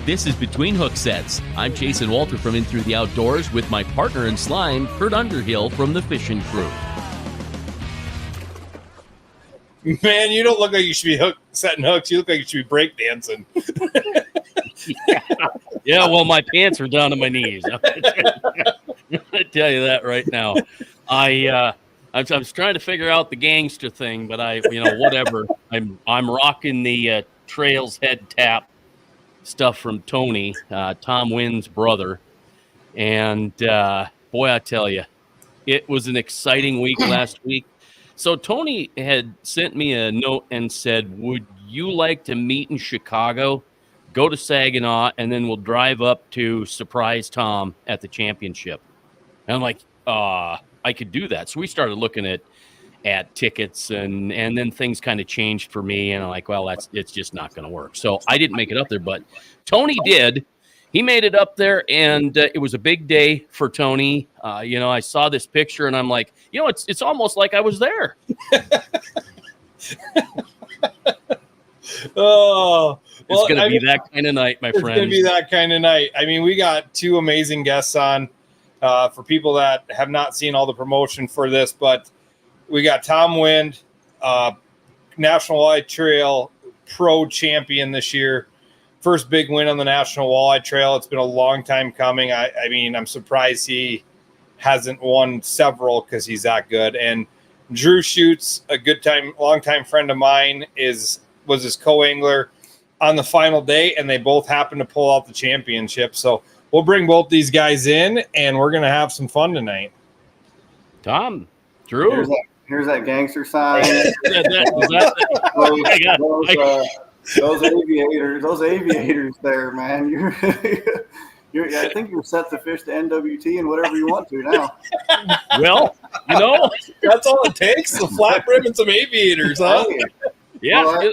This is Between Hooksets. I'm Chasen Walter from In Through the Outdoors with my partner in slime, Curt Underhill from the fishing crew. Man, you don't look like you should be setting hooks. You look like you should be breakdancing. Yeah, well, my pants are down to my knees. I'm gonna tell you that right now. I was trying to figure out the gangster thing, but whatever. I'm rocking the Trails Head Tap stuff from Tony, Tom Huynh's brother, and boy, I tell you, it was an exciting week last week. So Tony had sent me a note and said, "Would you like to meet in Chicago? Go to Saginaw, and then we'll drive up to surprise Tom at the championship." And I'm like, I could do that. So we started looking at tickets, and then things kind of changed for me, and I'm like, well, it's just not going to work. So I didn't make it up there, but Tony did. He made it up there, and it was a big day for Tony. I saw this picture, and I'm like, it's almost like I was there. Oh, well, it's going to be that kind of night, my friend. It's going to be that kind of night. I mean, we got two amazing guests on. For people that have not seen all the promotion for this, but we got Tom Huynh, National Walleye Trail Pro Champion this year. First big win on the National Walleye Trail. It's been a long time coming. I mean, I'm surprised he hasn't won several because he's that good. And Drew Schutz, a long-time friend of mine, was his co-angler on the final day, and they both happened to pull out the championship. So we'll bring both these guys in, and we're going to have some fun tonight. Tom, Drew. Here's that gangster sign. Those aviators there, man. I think you're set to fish the NWT and whatever you want to now. Well, that's all it takes, a flat brim and some aviators, huh? Yeah. Well,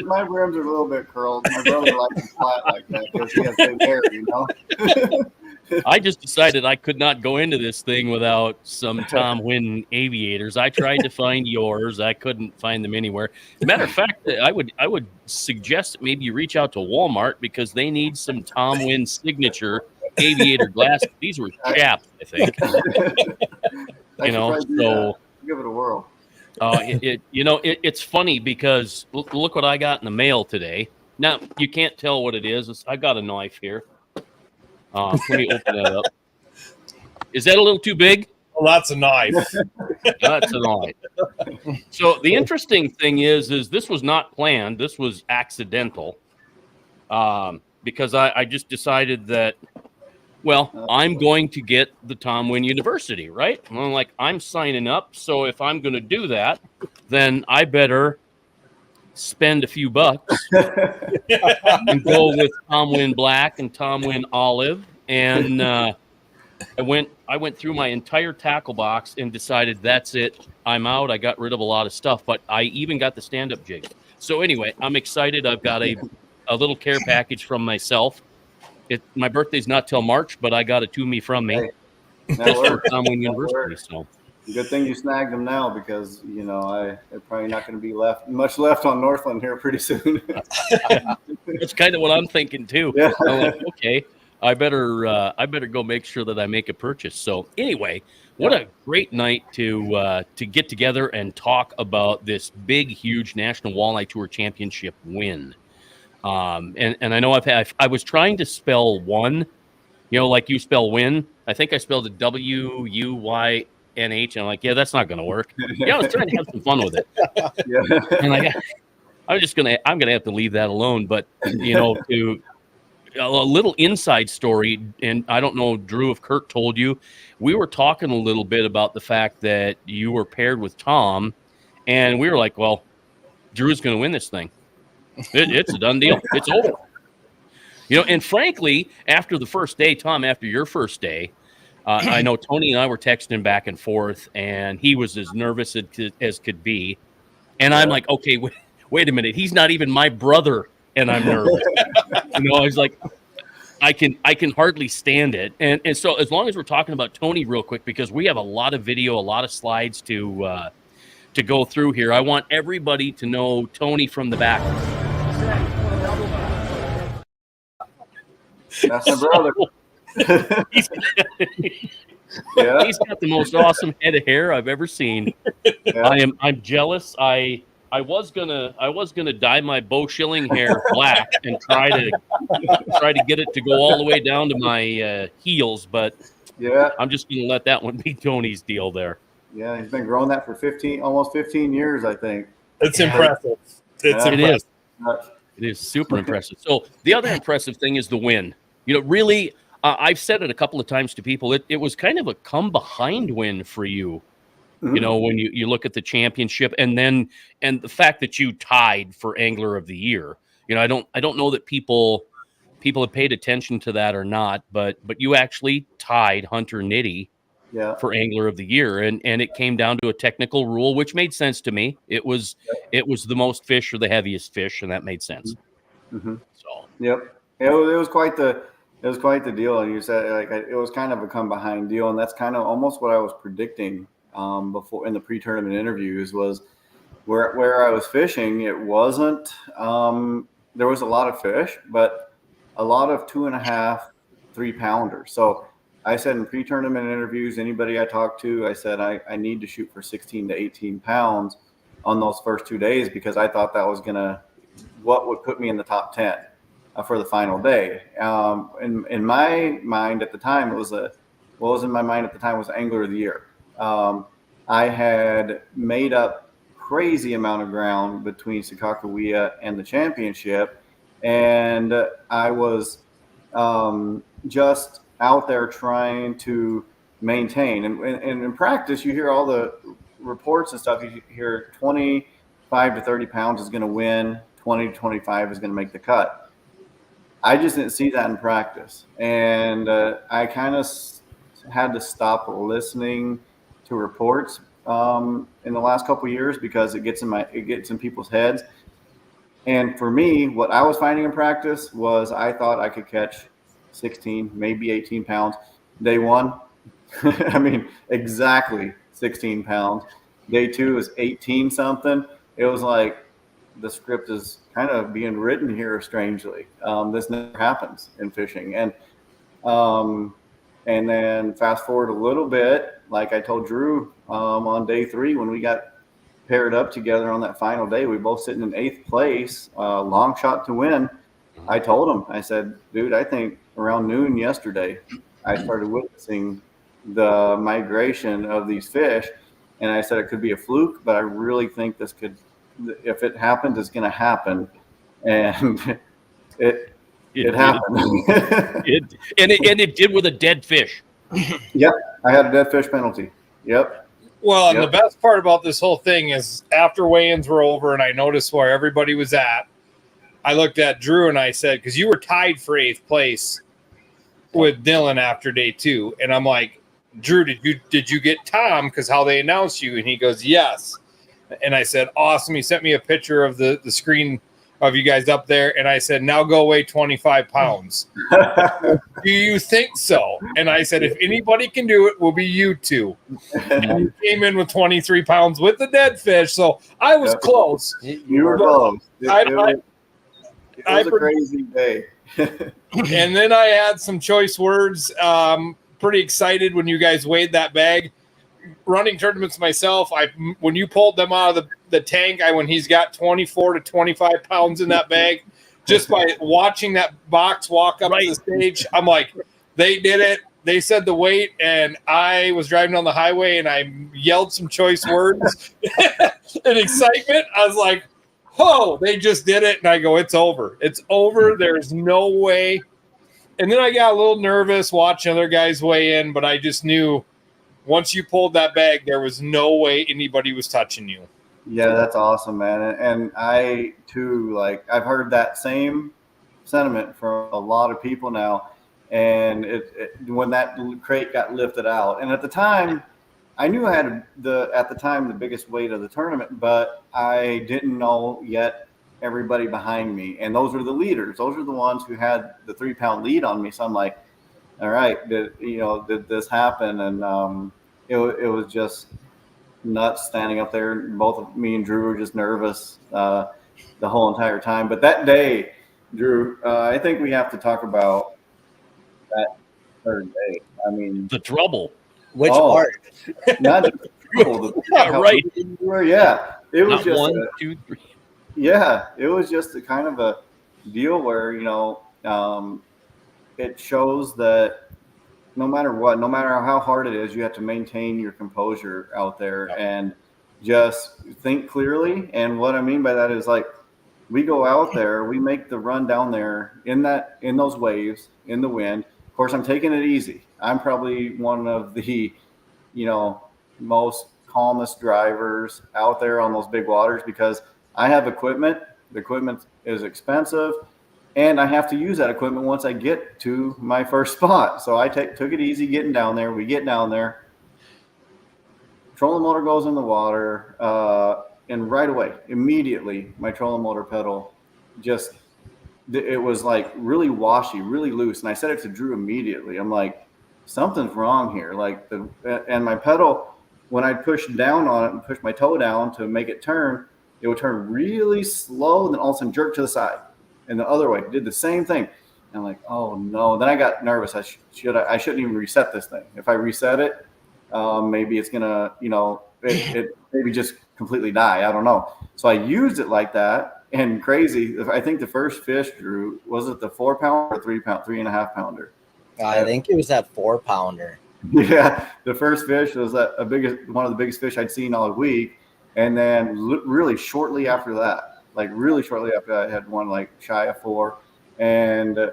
my brims are a little bit curled. My brother likes them flat like that because he has big hair, I just decided I could not go into this thing without some Tom Huynh aviators. I tried to find yours. I couldn't find them anywhere. Matter of fact, I would suggest that maybe you reach out to Walmart because they need some Tom Huynh signature aviator glasses. These were chapped, I think. So give it a whirl. It's funny because look what I got in the mail today. Now, you can't tell what it is. I got a knife here. Let me open that up. Is that a little too big? Well, that's a knife. That's a knife. So the interesting thing is this was not planned. This was accidental because I just decided that, I'm going to get the Tom Huynh University, right? And I'm like, I'm signing up. So if I'm going to do that, then I better spend a few bucks and go with Tom Huynh Black and Tom Huynh Olive. And I went through my entire tackle box and decided that's it. I'm out. I got rid of a lot of stuff, but I even got the stand-up jig. So anyway, I'm excited. I've got a little care package from myself. My birthday's not till March, but I got it to me from me. Just for Tom Huynh University. So good thing you snagged them now because they're probably not going to be much left on Northland here pretty soon. That's kind of what I'm thinking too. Yeah. I'm like, okay, I better go make sure that I make a purchase. So anyway, what a great night to get together and talk about this big, huge National Walleye Tour Championship win. And I know I was trying to spell one, like you spell win. I think I spelled it WUYNH, and I'm like, that's not going to work. I was trying to have some fun with it. And I'm gonna have to leave that alone. But to a little inside story, and I don't know, Drew, if Curt told you, we were talking a little bit about the fact that you were paired with Tom, and we were like, well, Drew's going to win this thing. It's a done deal. It's over. And frankly, after the first day, Tom, after your first day, I know Tony and I were texting back and forth, and he was as nervous as could be. And I'm like, okay, wait a minute. He's not even my brother, and I'm nervous. I was like, I can hardly stand it. And so as long as we're talking about Tony real quick, because we have a lot of video, a lot of slides to to go through here. I want everybody to know Tony from the back. That's my brother. Yeah. He's got the most awesome head of hair I've ever seen. Yeah. I'm jealous. I was gonna dye my Bo Schilling hair black and try to get it to go all the way down to my heels, but yeah, I'm just gonna let that one be Tony's deal there. Yeah, he's been growing that for almost 15 years, I think. It's impressive. It's impressive. It is super impressive. So the other impressive thing is the win. You know, really, I've said it a couple of times to people. It was kind of a come behind win for you. Mm-hmm. You know, when you look at the championship and the fact that you tied for Angler of the Year. You know, I don't know that people have paid attention to that or not, but you actually tied Hunter Nitty for Angler of the Year, and it came down to a technical rule, which made sense to me. It was the most fish or the heaviest fish, and that made sense. Mm-hmm. So it was quite the deal. And you said like it was kind of a come behind deal, and that's kind of almost what I was predicting before in the pre-tournament interviews was where I was fishing. It wasn't there was a lot of fish, but a lot of 2.5, 3 pounders. So I said in pre-tournament interviews, anybody I talked to, I said I need to shoot for 16 to 18 pounds on those first 2 days because I thought that was what would put me in the top 10 for the final day. In my mind at the time, what was in my mind at the time was Angler of the Year. I had made up crazy amount of ground between Sakakawea and the championship, and I was just out there trying to maintain. And in practice, you hear all the reports and stuff. You hear 25 to 30 pounds is going to win, 20 to 25 is going to make the cut. I just didn't see that in practice. And I kind of had to stop listening to reports in the last couple of years because it gets in people's heads. And for me, what I was finding in practice was I thought I could catch 16, maybe 18 pounds. Day one, I mean, exactly 16 pounds. Day two is 18 something. It was like the script is kind of being written here strangely. This never happens in fishing. And then fast forward a little bit, like I told Drew on day 3 when we got paired up together on that final day, we both sitting in 8th place, long shot to win. I told him, I said, dude, I think around noon yesterday, I started witnessing the migration of these fish. And I said it could be a fluke, but I really think this could, if it happens, it's going to happen. And it happened. It did with a dead fish. Yep. I had a dead fish penalty. Yep. Well, and the best part about this whole thing is after weigh-ins were over and I noticed where everybody was at, I looked at Drew and I said, because you were tied for 8th place with Dylan after day 2. And I'm like, Drew, did you get Tom? Because how they announced you. And he goes, yes. And I said, awesome. He sent me a picture of the screen of you guys up there. And I said, now go weigh 25 pounds. Do you think so? And I said, if anybody can do it, will be you two. And you came in with 23 pounds with the dead fish. So I was close. You were close. It was a crazy day. And then I had some choice words. Pretty excited when you guys weighed that bag. Running tournaments myself, when you pulled them out of the tank, when he's got 24 to 25 pounds in that bag, just by watching that box walk up to the stage, I'm like, they did it. They said the weight, and I was driving on the highway, and I yelled some choice words in excitement. I was like, oh, they just did it. And I go, it's over. It's over. There's no way. And then I got a little nervous watching other guys weigh in, but I just knew once you pulled that bag, there was no way anybody was touching you. Yeah, that's awesome, man. And I, too, I've heard that same sentiment from a lot of people now. And when that crate got lifted out. And at the time, I knew I had the biggest weight of the tournament, but I didn't know yet everybody behind me. And those are the leaders. Those are the ones who had the 3-pound lead on me. So I'm like, all right, did this happen? And it was just nuts standing up there. Both of me and Drew were just nervous the whole entire time. But that day, Drew, I think we have to talk about that third day. I mean, the trouble. Which part? Not just the trouble. Right. Yeah. It was Not just 1, 2, 3. Yeah, it was just a kind of a deal where, it shows that no matter what, no matter how hard it is, you have to maintain your composure out there and just think clearly. And what I mean by that is, like, we go out there, we make the run down there in those waves, in the wind. Of course, I'm taking it easy. I'm probably one of the, most calmest drivers out there on those big waters because I have equipment. The equipment is expensive, and I have to use that equipment once I get to my first spot. So I took it easy getting down there. We get down there. Trolling motor goes in the water, and right away, immediately, my trolling motor pedal it was like really washy, really loose. And I said it to Drew immediately. I'm like, something's wrong here. And my pedal, when I pushed down on it and pushed my toe down to make it turn, it would turn really slow and then all of a sudden jerk to the side. And the other way, did the same thing. And I'm like, oh no. Then I got nervous. I shouldn't even reset this thing. If I reset it, maybe it's gonna, it maybe just completely die. I don't know. So I used it like that. And crazy, I think the first fish, Drew, was it the 4-pounder or 3.5 pounder? I think it was that 4-pounder. Yeah, the first fish was one of the biggest fish I'd seen all week. And then really shortly after that, I had one like shy of 4. And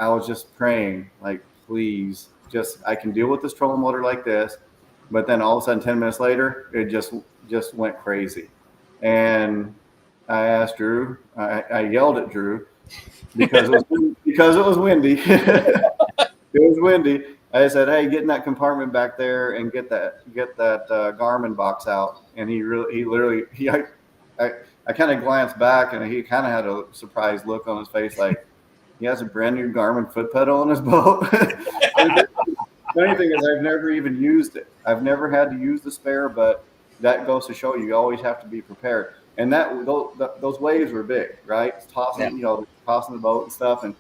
I was just praying, like, please, I can deal with this trolling motor like this. But then all of a sudden, 10 minutes later, it just went crazy. And I asked Drew, I yelled at Drew because it was windy. It was windy. I said, "Hey, get in that compartment back there and get that Garmin box out." And I kind of glanced back and he kind of had a surprised look on his face, like he has a brand new Garmin foot pedal on his boat. Funny thing is, I've never even used it. I've never had to use the spare, but that goes to show you always have to be prepared. And those waves were big, right? Tossing the boat and stuff, and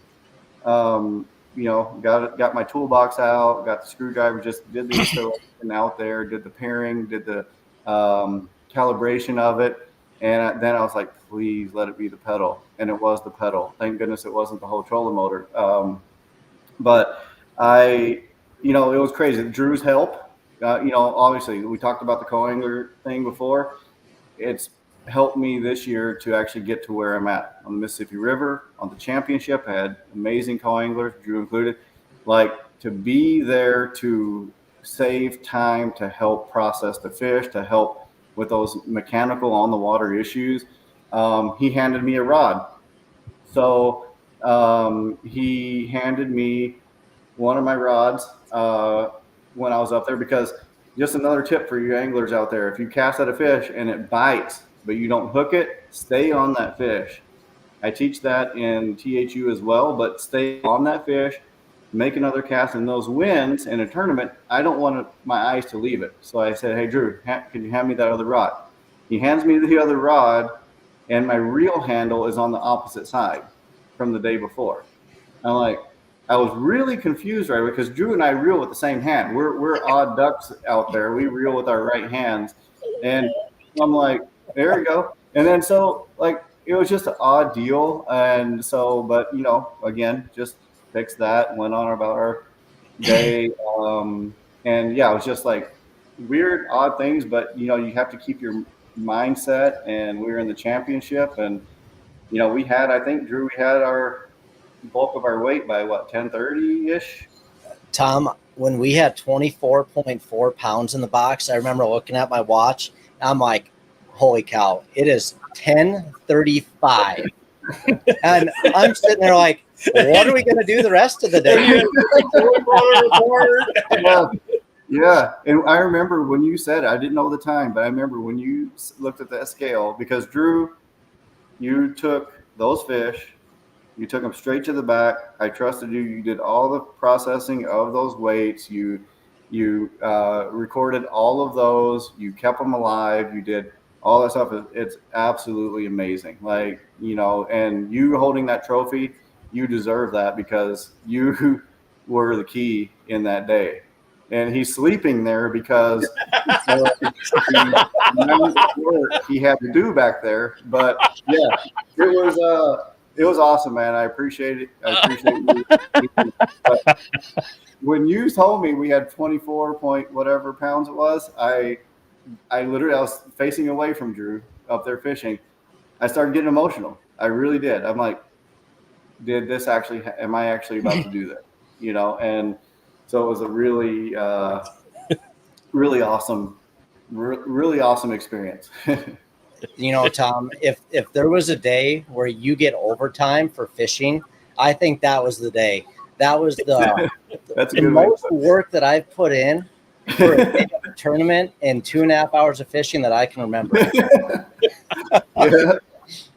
got my toolbox out, got the screwdriver, just did the installation out there, did the pairing, did the calibration of it, and then I was like, please let it be the pedal, and it was the pedal. Thank goodness it wasn't the whole trolling motor. But it was crazy. Drew's help, obviously we talked about the co-angler thing before. It's helped me this year to actually get to where I'm at on the Mississippi River, on the championship. I had amazing co-anglers, Drew included, like to be there to save time, to help process the fish, to help with those mechanical on the water issues. He handed me a rod. So he handed me one of my rods when I was up there, because just another tip for you anglers out there, if you cast at a fish and it bites, but you don't hook it, stay on that fish. I teach that in THU as well, but stay on that fish, make another cast. In those winds in a tournament, I don't want my eyes to leave it. So I said, hey, Drew, could you hand me that other rod? He hands me the other rod, and my reel handle is on the opposite side from the day before. I'm like, I was really confused right away because Drew and I reel with the same hand. We're odd ducks out there. We reel with our right hands. And I'm like, there we go. And then so it was just an odd deal. And so, but again, just fixed that, went on about our day. And yeah, it was just like weird, odd things, but you have to keep your mindset. And we were in the championship, and I think Drew, we had our bulk of our weight by 10:30 ish. Tom, when we had 24.4 pounds in the box, I remember looking at my watch. I'm like, holy cow, it is 10:35. And I'm sitting there like, what are we going to do the rest of the day? Yeah. And I remember when you said it, I didn't know the time, but I remember when you looked at that scale, because Drew, you took those fish, you took them straight to the back. I trusted you. You did all the processing of those weights. You You recorded all of those. You kept them alive. You did all that stuff. It's absolutely amazing. Like, you know, and you holding that trophy, you deserve that because you were the key in that day. And he's sleeping there because he had to do back there. But yeah, it was awesome, man. I appreciate it. I appreciate you. But when you told me we had 24 point whatever pounds it was, I was facing away from Drew up there fishing. I started getting emotional. I really did. I'm like, am I actually about to do that? You know, and so it was a really, really awesome experience. You know, Tom, if there was a day where you get overtime for fishing, I think that was the day. That was the most work that I've put in for a tournament in 2.5 hours of fishing that I can remember.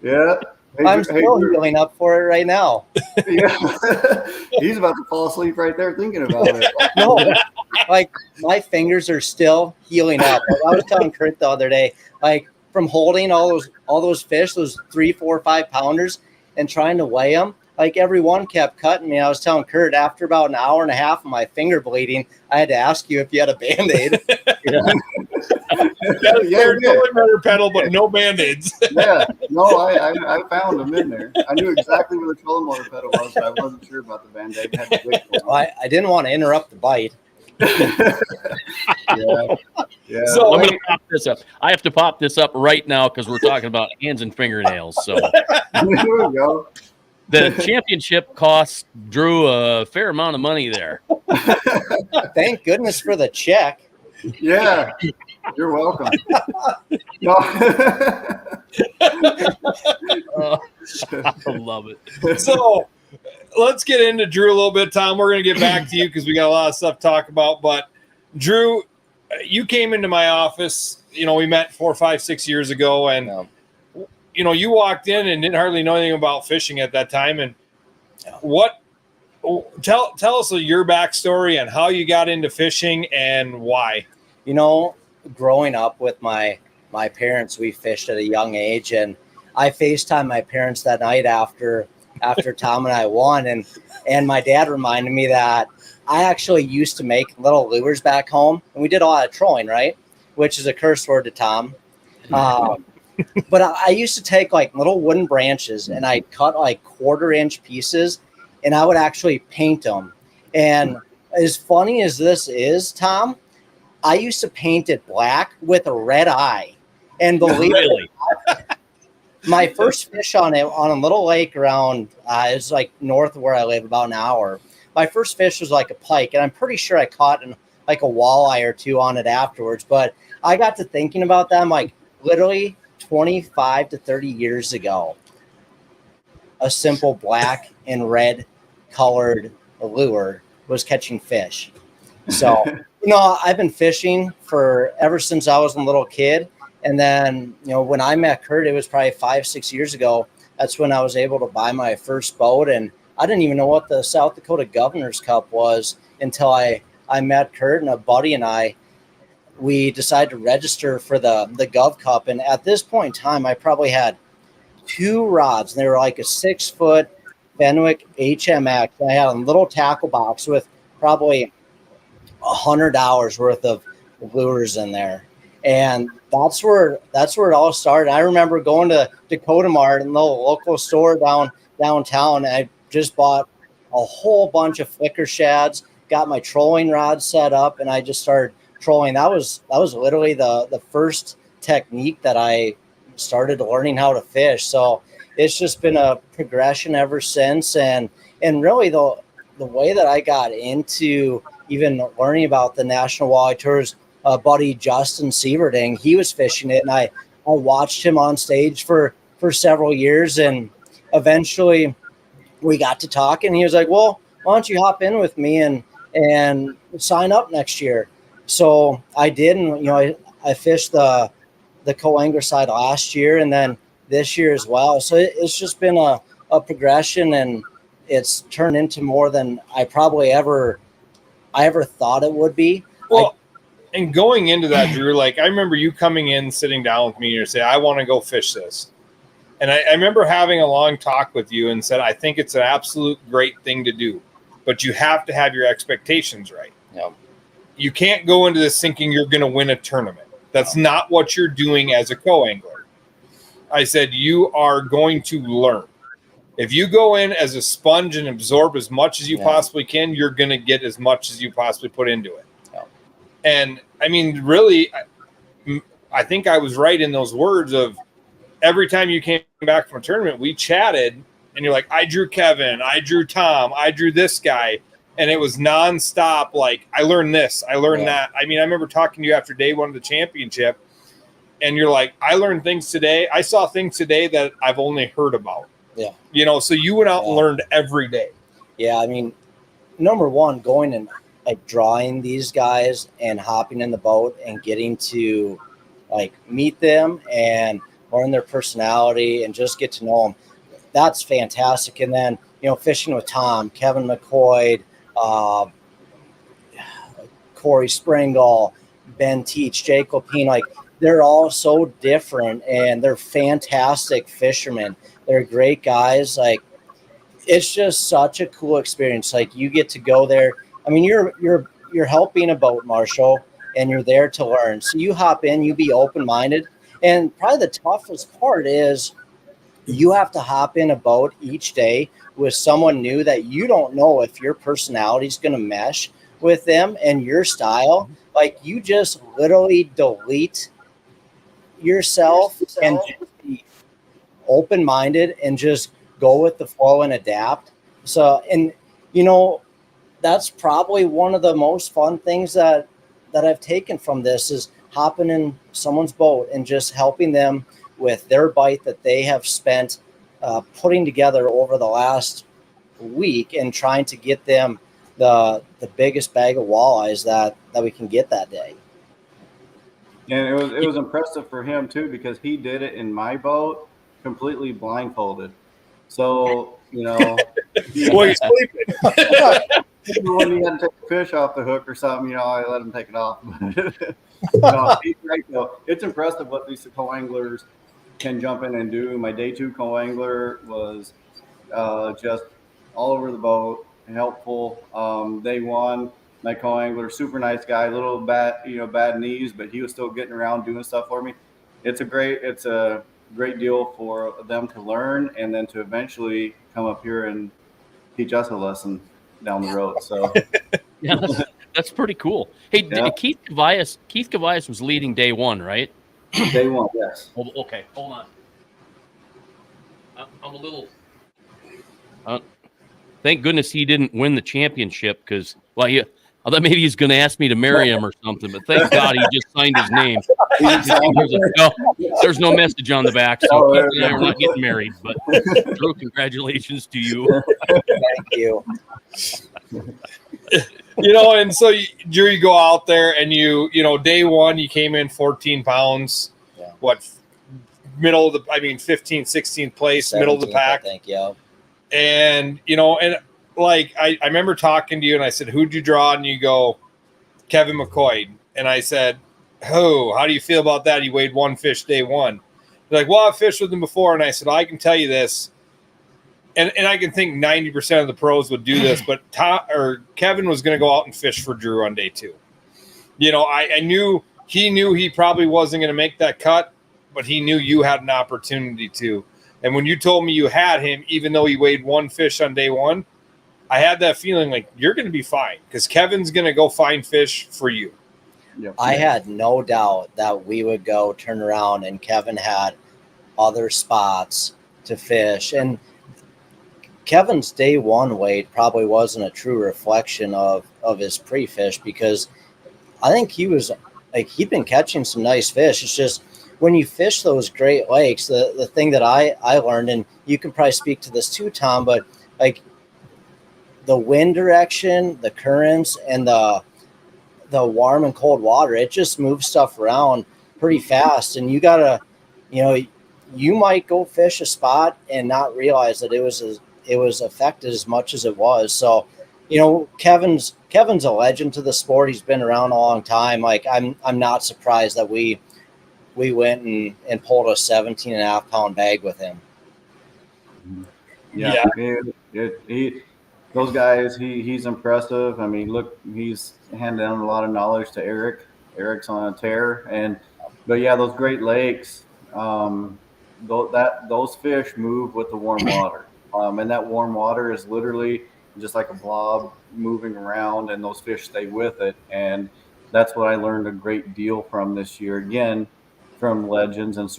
Yeah. I'm still healing up for it right now. Yeah. He's about to fall asleep right there thinking about it. No, like my fingers are still healing up. Like, I was telling Kurt the other day, like from holding all those fish, those 3, 4, 5 pounders, and trying to weigh them, like every one kept cutting me. I was telling Kurt after about an hour and a half of my finger bleeding, I had to ask you if you had a Band-Aid. They're better pedal, but no Band-Aids. Yeah, no, I found them in there. I knew exactly where the trolling motor pedal was, but I wasn't sure about the Band-Aid. I didn't want to interrupt the bite. Yeah. So I'm going to pop this up. I have to pop this up right now because we're talking about hands and fingernails. So there we go. The championship cost Drew a fair amount of money there. Thank goodness for the check. Yeah, you're welcome. No. I love it. So let's get into Drew a little bit, Tom. We're going to get back to you because we got a lot of stuff to talk about. But Drew, you came into my office. You know, we met 4, 5, 6 years ago, and you know, you walked in and didn't hardly know anything about fishing at that time. And tell us your backstory and how you got into fishing and why. You know, growing up with my parents, we fished at a young age, and I FaceTimed my parents that night after Tom and I won, and my dad reminded me that I actually used to make little lures back home, and we did a lot of trolling, right? Which is a curse word to Tom. But I used to take like little wooden branches and I'd cut like 1/4-inch pieces, and I would actually paint them. And as funny as this is, Tom, I used to paint it black with a red eye. And believe it, my first fish on a little lake around, it's like north of where I live, about an hour. My first fish was like a pike, and I'm pretty sure I caught like a walleye or two on it afterwards. But I got to thinking about them, like literally 25 to 30 years ago, a simple black and red colored lure was catching fish. So, you know, I've been fishing ever since I was a little kid. And then, you know, when I met Kurt, it was probably 5, 6 years ago. That's when I was able to buy my first boat. And I didn't even know what the South Dakota Governor's Cup was until I met Kurt, and a buddy and we decided to register for the Gov Cup. And at this point in time, I probably had 2 rods, and they were like a 6-foot Fenwick HMX. I had a little tackle box with probably $100 worth of lures in there. And that's where it all started. I remember going to Dakota Mart, and the local store downtown. And I just bought a whole bunch of flicker shads, got my trolling rod set up, and I just started trolling. That was literally the first technique that I started learning how to fish. So it's just been a progression ever since. And really the way that I got into even learning about the National Walleye Tours, buddy Justin Sieverding, he was fishing it, and I watched him on stage for several years, and eventually we got to talk, and he was like, well, why don't you hop in with me and sign up next year? So I did, and you know, I fished the co-angler side last year, and then this year as well. So it's just been a progression, and it's turned into more than I probably ever thought it would be. Well, and going into that, Drew, like I remember you coming in, sitting down with me, and you say, "I want to go fish this." And I remember having a long talk with you and said, "I think it's an absolute great thing to do, but you have to have your expectations right. Yep. You can't go into this thinking you're going to win a tournament. That's not what you're doing as a co-angler." I said, "You are going to learn. If you go in as a sponge and absorb as much as you possibly can, you're going to get as much as you possibly put into it." Yep. And I mean, really, I think I was right in those words of every time you came back from a tournament, we chatted and you're like, "I drew Kevin, I drew Tom, I drew this guy." And it was nonstop. Like, I learned this, I learned that. I mean, I remember talking to you after day one of the championship and you're like, "I learned things today. I saw things today that I've only heard about." Yeah. You know, so you went out and learned every day. Yeah. I mean, number one, going and like drawing these guys and hopping in the boat and getting to like meet them and learn their personality and just get to know them. That's fantastic. And then, you know, fishing with Tom, Kevin McCoy, Corey Springle, Ben Teach, Jake Lopine, like they're all so different and they're fantastic fishermen. They're great guys. Like it's just such a cool experience. Like you get to go there. I mean, you're helping a boat marshal and you're there to learn. So you hop in, you be open-minded. And probably the toughest part is you have to hop in a boat each day with someone new that you don't know if your personality is going to mesh with them and your style. Like you just literally delete yourself and just be open-minded and just go with the flow and adapt. So, and you know, that's probably one of the most fun things that I've taken from this is hopping in someone's boat and just helping them with their bite that they have spent putting together over the last week and trying to get them the biggest bag of walleyes that we can get that day. And it was impressive for him too, because he did it in my boat completely blindfolded. So, you know, Well, you're sleeping. when he had to take a fish off the hook or something, you know, I let him take it off. No, he's great though. It's impressive what these co-anglers can jump in and do. My day two co-angler was just all over the boat, helpful. Day one, my co-angler, super nice guy, little bad knees, but he was still getting around doing stuff for me. It's a great deal for them to learn and then to eventually come up here and teach us a lesson down the road. So yeah, that's pretty cool. Hey, Keith Cavias was leading day one, right? Day one, yes. Okay, hold on. I'm a little. Thank goodness he didn't win the championship because, well, I thought maybe he's going to ask me to marry him or something, but thank God he just signed his name. There's no message on the back, so Keith and I are not getting married. But Drew, congratulations to you. Thank you. You know, and so Drew, you go out there and you know, day one you came in 14 pounds. Yeah. What? 15th, 16th place, middle of the pack. I think, yeah. And you know, and like I remember talking to you and I said, "Who'd you draw?" And you go, "Kevin McCoy." And I said, "Oh, how do you feel about that? He weighed one fish day one." They're like, "Well, I've fished with him before." And I said, "I can tell you this." And I can think 90% of the pros would do this, but Kevin was going to go out and fish for Drew on day two. You know, I knew he probably wasn't going to make that cut, but he knew you had an opportunity to. And when you told me you had him, even though he weighed one fish on day one, I had that feeling like you're going to be fine because Kevin's going to go find fish for you. Yep. I had no doubt that we would go turn around and Kevin had other spots to fish. And Kevin's day one weight probably wasn't a true reflection of his pre-fish because I think he was like, he'd been catching some nice fish. It's just when you fish those Great Lakes, the thing that I learned, and you can probably speak to this too, Tom, but like the wind direction, the currents, and the warm and cold water, it just moves stuff around pretty fast. And you gotta, you know, you might go fish a spot and not realize that it was affected as much as it was. So, you know, Kevin's Kevin's a legend to the sport. He's been around a long time. Like I'm not surprised that we went and pulled a 17.5-pound bag with him. Yeah. Those guys, he's impressive. I mean, look, he's handed down a lot of knowledge to Eric. Eric's on a tear, but yeah, those Great Lakes, those fish move with the warm water, and that warm water is literally just like a blob moving around, and those fish stay with it. And that's what I learned a great deal from this year. Again, from legends and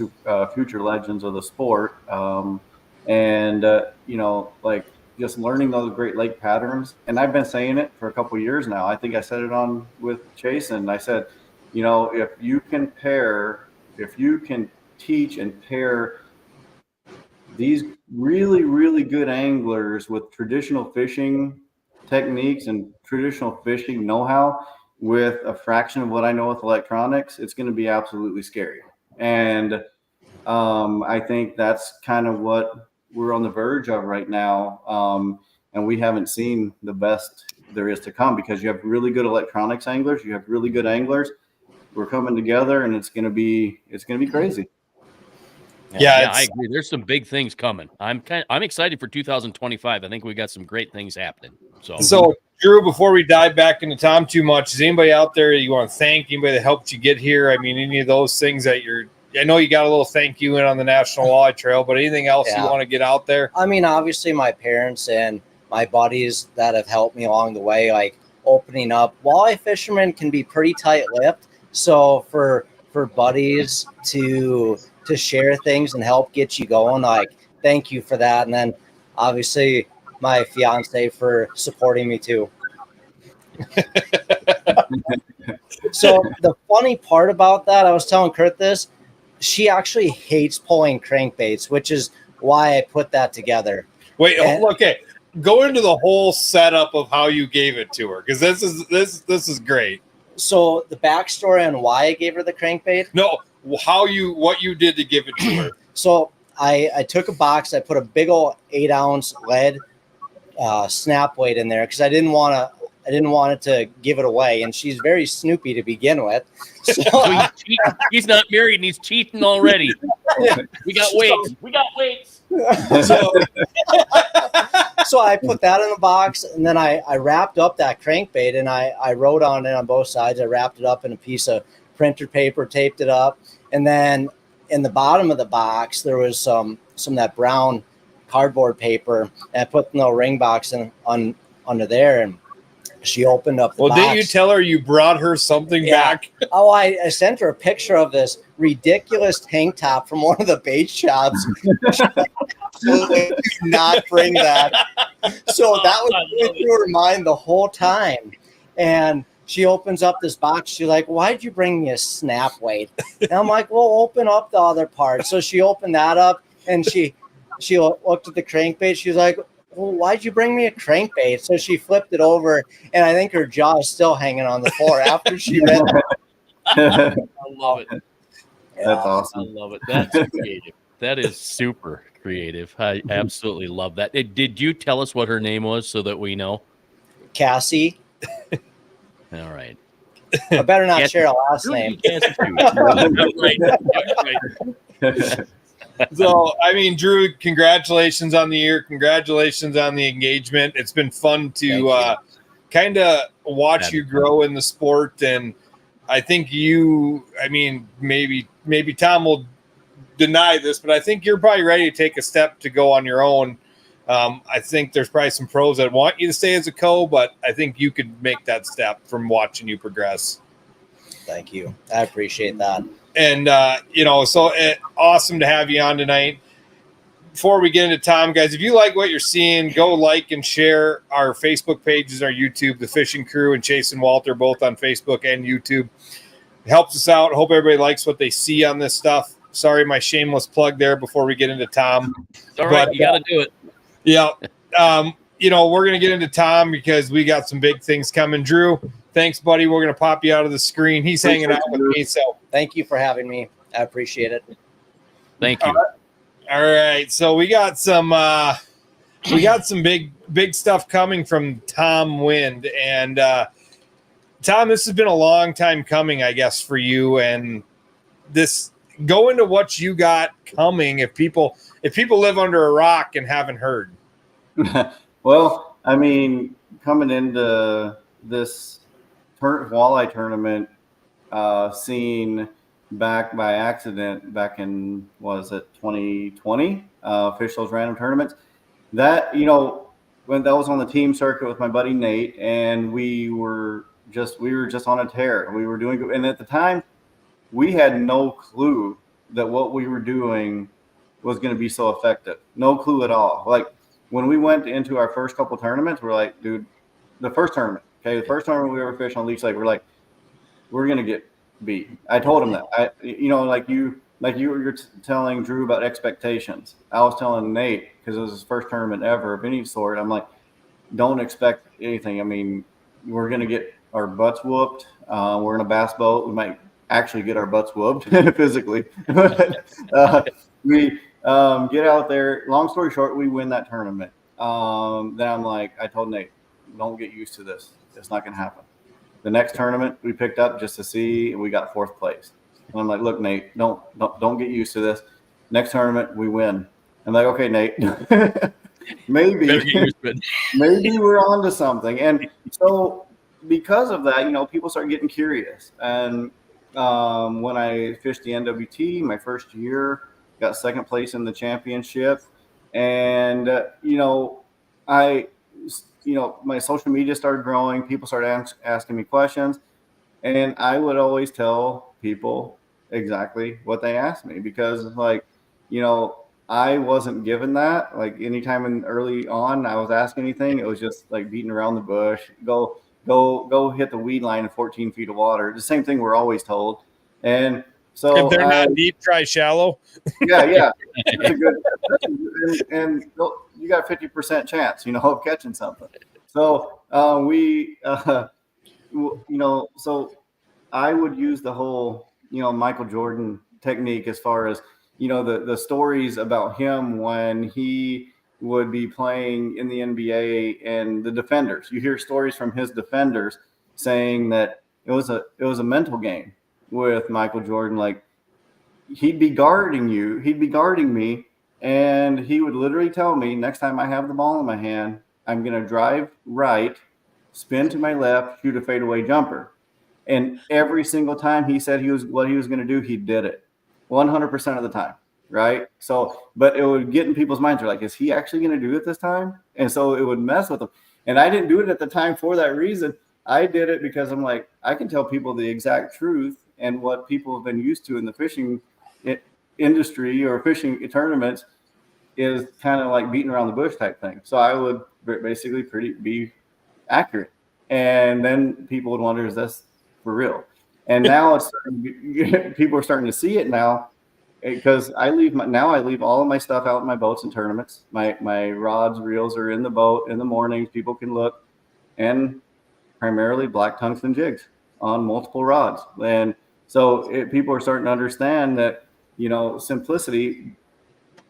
future legends of the sport, like just learning those Great Lake patterns. And I've been saying it for a couple of years now. I think I said it on with Chasen. I said, if you can teach and pair these really, really good anglers with traditional fishing techniques and traditional fishing know-how with a fraction of what I know with electronics, it's going to be absolutely scary. And I think that's kind of what we're on the verge of right now. And we haven't seen the best there is to come, because you have really good electronics anglers, you have really good anglers. We're coming together, and it's going to be crazy. Yeah, I agree. There's some big things coming. I'm excited for 2025. I think we got some great things happening. So Drew, before we dive back into Tom too much, is anybody out there you want to thank? Anybody that helped you get here? I mean, any of those things that I know you got a little thank you in on the National Walleye Trail, but anything else you want to get out there? I mean, obviously my parents and my buddies that have helped me along the way, like opening up. Walleye fishermen can be pretty tight-lipped. So for buddies to share things and help get you going, like, thank you for that. And then obviously my fiance for supporting me too. So the funny part about that, I was telling Kurt this, she actually hates pulling crankbaits, which is why I put that together. Wait, okay. Go into the whole setup of how you gave it to her, because this is great. So the backstory on why I gave her the crankbait? No, what you did to give it to her. So I took a box, I put a big old 8-ounce lead snap weight in there because I didn't want it to give it away, and she's very snoopy to begin with. So he's not married and he's cheating already. We got weights. So I put that in the box, and then I wrapped up that crankbait, and I wrote on it on both sides. I wrapped it up in a piece of printer paper, taped it up, and then in the bottom of the box there was some of that brown cardboard paper, and I put the little ring box under there, and she opened up the box. Didn't you tell her you brought her something back? Oh, I sent her a picture of this ridiculous tank top from one of the bait shops. Absolutely do not bring that. So that was going through her mind the whole time. And she opens up this box. She's like, "Why'd you bring me a snap weight?" And I'm like, "Well, open up the other part." So she opened that up, and she looked at the crankbait. She was like, "Well, why'd you bring me a crankbait?" So she flipped it over, and I think her jaw is still hanging on the floor after she read it. I love it. That's awesome. I love it. That's creative. That is super creative. I absolutely love that. Did you tell us what her name was so that we know? Cassie. All right. I better not share a last name. Right. So, I mean, Drew, congratulations on the year. Congratulations on the engagement. It's been fun to kind of watch you grow in the sport. And I think maybe Tom will deny this, but I think you're probably ready to take a step to go on your own. I think there's probably some pros that want you to stay as a co, but I think you could make that step from watching you progress. Thank you. I appreciate that. And, so awesome to have you on tonight. Before we get into Tom, guys, if you like what you're seeing, go like and share our Facebook pages, our YouTube, The Fishing Crew and Chasen Walter, both on Facebook and YouTube. It helps us out. Hope everybody likes what they see on this stuff. Sorry, my shameless plug there before we get into Tom. It's all right. You got to do it. Yeah. We're going to get into Tom because we got some big things coming. Drew, thanks, buddy. We're going to pop you out of the screen. He's hanging out with me. So thank you for having me. I appreciate it. Thank you. All right. So we got some we got some big stuff coming from Tom Huynh. And Tom, this has been a long time coming, I guess, for you. And this, go into what you got coming if people live under a rock and haven't heard. Well, I mean, coming into this walleye tournament, seen back by accident back in, was it 2020, fish those random tournaments, that, you know, when that was on the team circuit with my buddy Nate, and we were just on a tear. We were doing, and at the time we had no clue that what we were doing was going to be so effective. No clue at all. Like when we went into our first couple tournaments, we're like, dude, the first tournament we ever fished on Leech Lake, we're like, we're going to get beat. I told him that. You're telling Drew about expectations. I was telling Nate, because it was his first tournament ever of any sort. I'm like, don't expect anything. I mean, we're going to get our butts whooped. We're in a bass boat. We might actually get our butts whooped physically. We get out there. Long story short, we win that tournament. Then I'm like, I told Nate, don't get used to this. It's not going to happen. The next tournament we picked up just to see, and we got 4th place. And I'm like, look, Nate, don't get used to this. Next tournament we win. I'm like, okay, Nate, maybe we're on to something. And so because of that, you know, people start getting curious. And when I fished the NWT my first year, got 2nd place in the championship. And, my social media started growing. People started asking me questions. And I would always tell people exactly what they asked me, because like, I wasn't given that. Like anytime early on I was asking anything, it was just like beating around the bush, go hit the weed line in 14 feet of water. The same thing we're always told. And so if they're not deep, try shallow. Yeah. That's a good, and you got a 50% chance, of catching something. So so I would use the whole, Michael Jordan technique as far as, the stories about him when he would be playing in the NBA and the defenders. You hear stories from his defenders saying that it was a mental game with Michael Jordan. Like he'd be guarding me, and he would literally tell me, next time I have the ball in my hand, I'm going to drive right, spin to my left, shoot a fadeaway jumper. And every single time he said what he was going to do, he did it 100% of the time. Right. So, but it would get in people's minds. They're like, is he actually going to do it this time? And so it would mess with them. And I didn't do it at the time for that reason. I did it because I'm like, I can tell people the exact truth and what people have been used to in the fishing industry or fishing tournaments is kind of like beating around the bush type thing. So I would basically be accurate. And then people would wonder, is this for real? And now people are starting to see it now, because I leave all of my stuff out in my boats and tournaments. My rods, reels are in the boat in the mornings. People can look, and primarily black tungsten jigs on multiple rods. And so people are starting to understand that, simplicity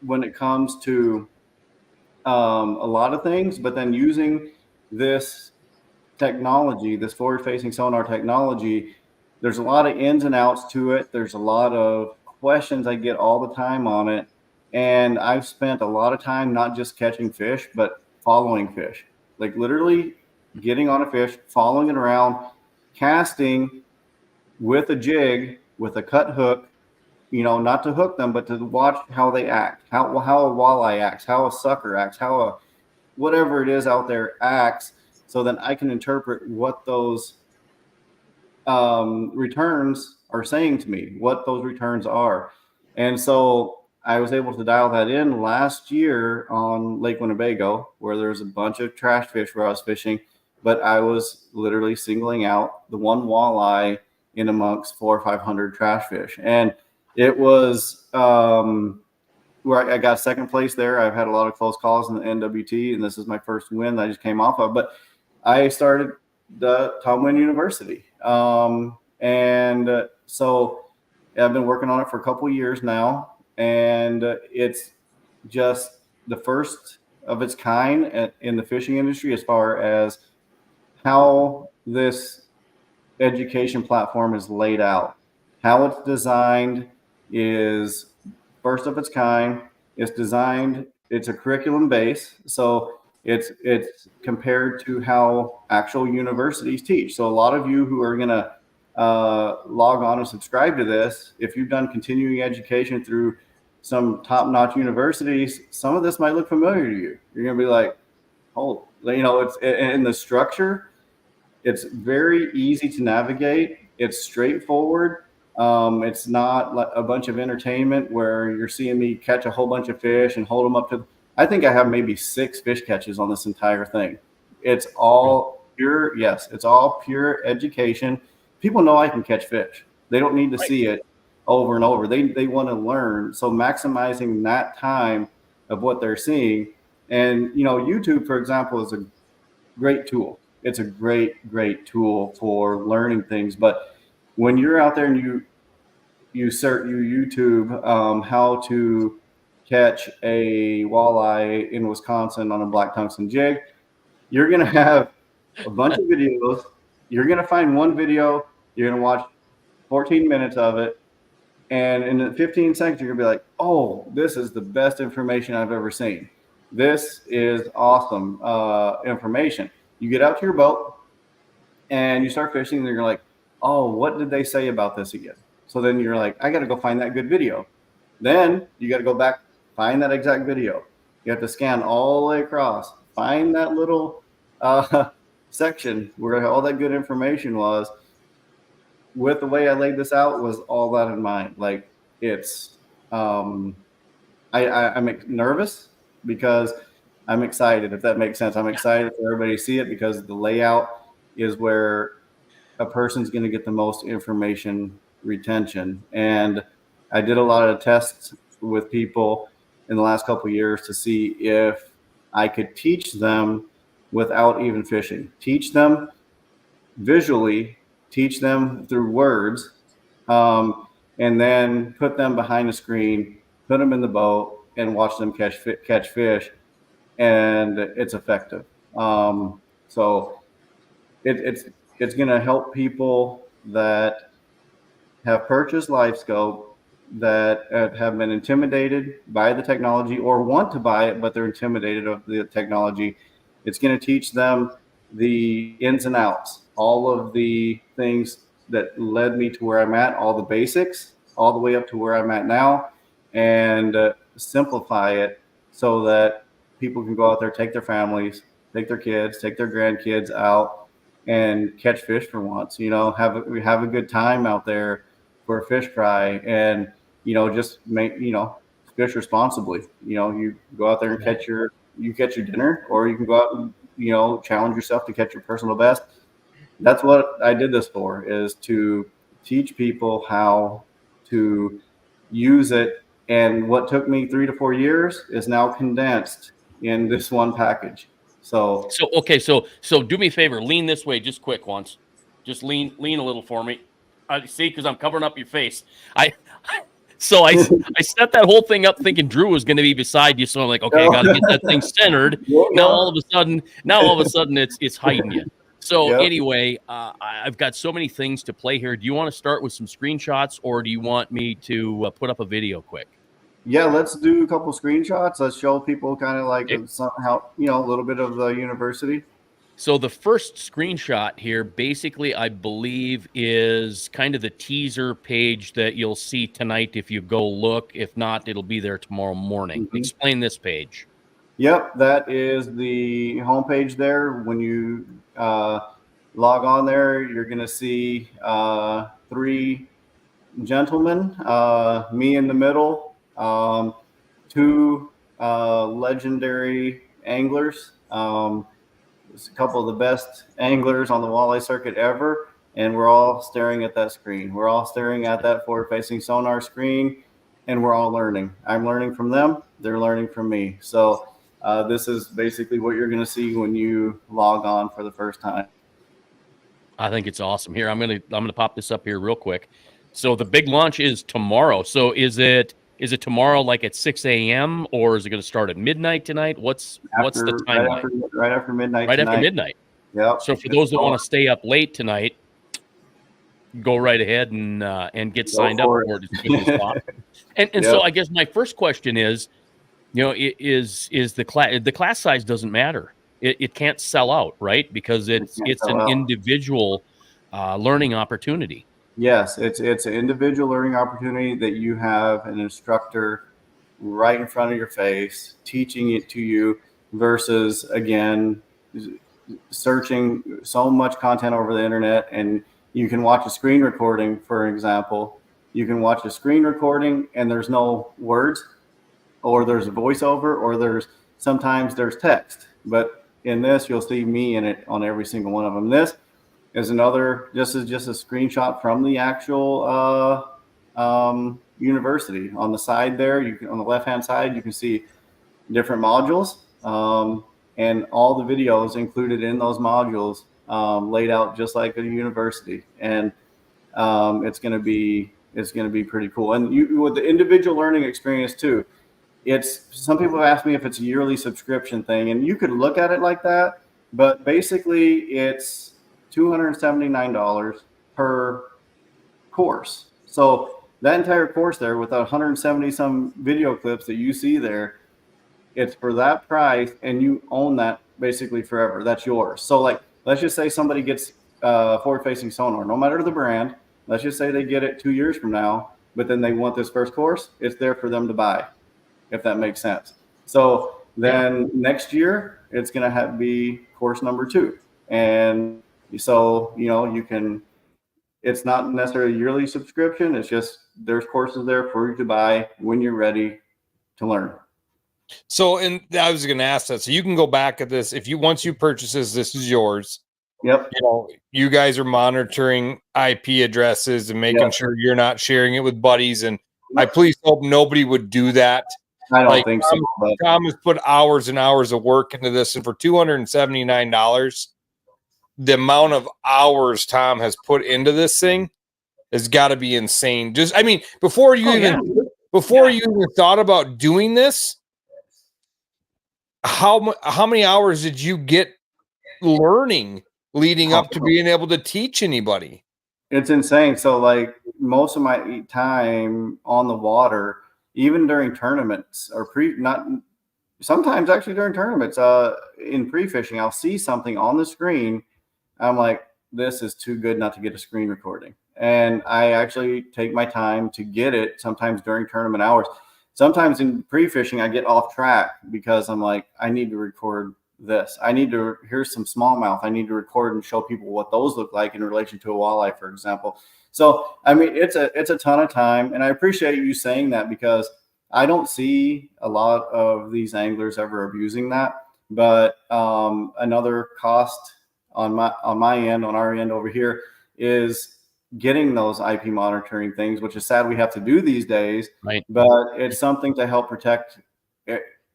when it comes to a lot of things, but then using this technology, this forward-facing sonar technology, there's a lot of ins and outs to it. There's a lot of questions I get all the time on it. And I've spent a lot of time not just catching fish, but following fish, like literally getting on a fish, following it around, casting with a jig, with a cut hook, not to hook them, but to watch how they act, how a walleye acts, how a sucker acts, how whatever it is out there acts. So then I can interpret what those returns are saying to me, what those returns are. And so I was able to dial that in last year on Lake Winnebago, where there's a bunch of trash fish where I was fishing, but I was literally singling out the one walleye in amongst 400 or 500 trash fish. And it was where I got 2nd place there. I've had a lot of close calls in the NWT, and this is my first win that I just came off of. But I started the TOM HUYNH University. And so I've been working on it for a couple of years now, and it's just the first of its kind in the fishing industry as far as how this education platform is laid out. How it's designed is first of its kind. It's designed, it's a curriculum base. So it's compared to how actual universities teach. So a lot of you who are going to log on and subscribe to this, if you've done continuing education through some top-notch universities, some of this might look familiar to you. You're going to be like, oh, it's in the structure. It's very easy to navigate. It's straightforward. It's not like a bunch of entertainment where you're seeing me catch a whole bunch of fish and hold them up to. I think I have maybe 6 fish catches on this entire thing. It's all pure. Yes, it's all pure education. People know I can catch fish. They don't need to see it over and over. They want to learn. So maximizing that time of what they're seeing. And, YouTube, for example, is a great tool. It's a great tool for learning things. But when you're out there and you YouTube how to catch a walleye in Wisconsin on a black tungsten jig, you're going to have a bunch of videos. You're going to find one video. You're going to watch 14 minutes of it. And in the 15 seconds, you're going to be like, oh, this is the best information I've ever seen. This is awesome information. You get out to your boat and you start fishing, and you're like, oh, what did they say about this again? So then you're like, I got to go find that good video. Then you got to go back, find that exact video. You have to scan all the way across, find that little section where all that good information was. With the way I laid this out was all that in mind. Like it's, I'm nervous because I'm excited, if that makes sense. I'm excited for everybody to see it because the layout is where a person's going to get the most information retention. And I did a lot of tests with people in the last couple of years to see if I could teach them without even fishing, teach them visually, teach them through words, and then put them behind the screen, put them in the boat and watch them catch fish. And it's effective. So it's going to help people that have purchased LifeScope, that have been intimidated by the technology or want to buy it, but they're intimidated of the technology. It's going to teach them the ins and outs, all of the things that led me to where I'm at, all the basics, all the way up to where I'm at now, and simplify it so that people can go out there, take their families, take their kids, take their grandkids out and catch fish for once, have a good time out there for a fish fry and, just make, fish responsibly. You go out there and catch your dinner, or you can go out and, challenge yourself to catch your personal best. That's what I did this for, is to teach people how to use it. And what took me 3 to 4 years is now condensed in this one package. So do me a favor, lean this way just quick once. Just lean a little for me. See, because I'm covering up your face. I set that whole thing up thinking Drew was going to be beside you, so I'm like, okay, I got to get that thing centered. Now all of a sudden it's hiding you. So anyway, I've got so many things to play here. Do you want to start with some screenshots, or do you want me to put up a video quick? Yeah, let's do a couple screenshots. Let's show people kind of like how, a little bit of the university. So the first screenshot here, basically, I believe, is kind of the teaser page that you'll see tonight if you go look. If not, it'll be there tomorrow morning. Mm-hmm. Explain this page. Yep, that is the homepage there. When you log on there, you're going to see 3 gentlemen, me in the middle, 2 legendary anglers. It's a couple of the best anglers on the walleye circuit ever, and we're all staring at that screen. We're all staring at that forward-facing sonar screen, and we're all learning. I'm learning from them. They're learning from me. So this is basically what you're going to see when you log on for the first time. I think it's awesome. Here, I'm gonna pop this up here real quick. So the big launch is tomorrow. So is it is it tomorrow like at 6 a.m. or is it going to start at midnight tonight? What's the timeline? Right after midnight. Right after midnight. Yeah. So for those that want to stay up late tonight, go right ahead and get signed up for it as quick as possible. And so I guess my first question is, is the class size doesn't matter. It can't sell out, right? Because it's an individual learning opportunity. Yes, it's an individual learning opportunity that you have an instructor right in front of your face teaching it to you versus, again, searching so much content over the internet. And you can watch a screen recording, for example. You can watch a screen recording and there's no words, or there's a voiceover, or sometimes there's text. But in this, you'll see me in it on every single one of them. This is another, just a screenshot from the actual university. On the side there, on the left-hand side, you can see different modules and all the videos included in those modules laid out just like a university. And it's going to be pretty cool. And with the individual learning experience too, some people have asked me if it's a yearly subscription thing, and you could look at it like that, but basically it's $279 per course. So that entire course there with 170 some video clips that you see there, it's for that price, and you own that basically forever. That's yours. So like, let's just say somebody gets forward-facing sonar, no matter the brand. Let's just say they get it 2 years from now, but then they want this first course. It's there for them to buy, if that makes sense. So then next year, it's going to be course number 2. And so, it's not necessarily a yearly subscription. It's just there's courses there for you to buy when you're ready to learn. So, and I was going to ask that. So you can go back at this. Once you purchase this is yours. Yep. You guys are monitoring IP addresses and making sure you're not sharing it with buddies. And I please hope nobody would do that. I don't think so. Tom has put hours and hours of work into this, and for $279, the amount of hours Tom has put into this thing has got to be insane. Before you even thought about doing this, how many hours did you get learning leading up to being able to teach anybody? It's insane. So like most of my time on the water, even during tournaments or sometimes actually during tournaments, in pre-fishing, I'll see something on the screen. I'm like, this is too good not to get a screen recording. And I actually take my time to get it sometimes during tournament hours. Sometimes in pre-fishing, I get off track because I'm like, I need to record this. Here's some smallmouth. I need to record and show people what those look like in relation to a walleye, for example. So, it's a ton of time, and I appreciate you saying that because I don't see a lot of these anglers ever abusing that. But another cost on my end, on our end over here, is getting those IP monitoring things, which is sad we have to do these days. Right. But it's something to help protect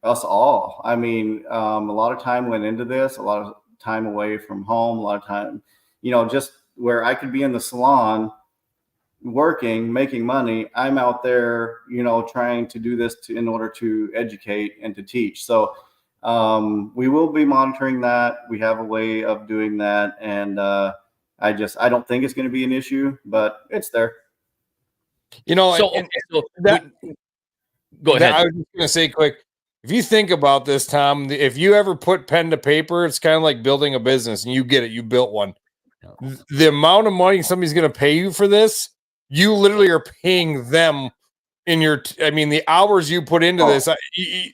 us all. A lot of time went into this, a lot of time away from home, a lot of time, just where I could be in the salon working, making money. I'm out there, trying to do this in order to educate and to teach. So we will be monitoring that. We have a way of doing that. And I don't think it's going to be an issue, but it's there. Go ahead. I was just going to say quick, if you think about this, Tom, if you ever put pen to paper, it's kind of like building a business, and you get it. You built one. The amount of money somebody's going to pay you for this, you literally are paying them the hours you put into this.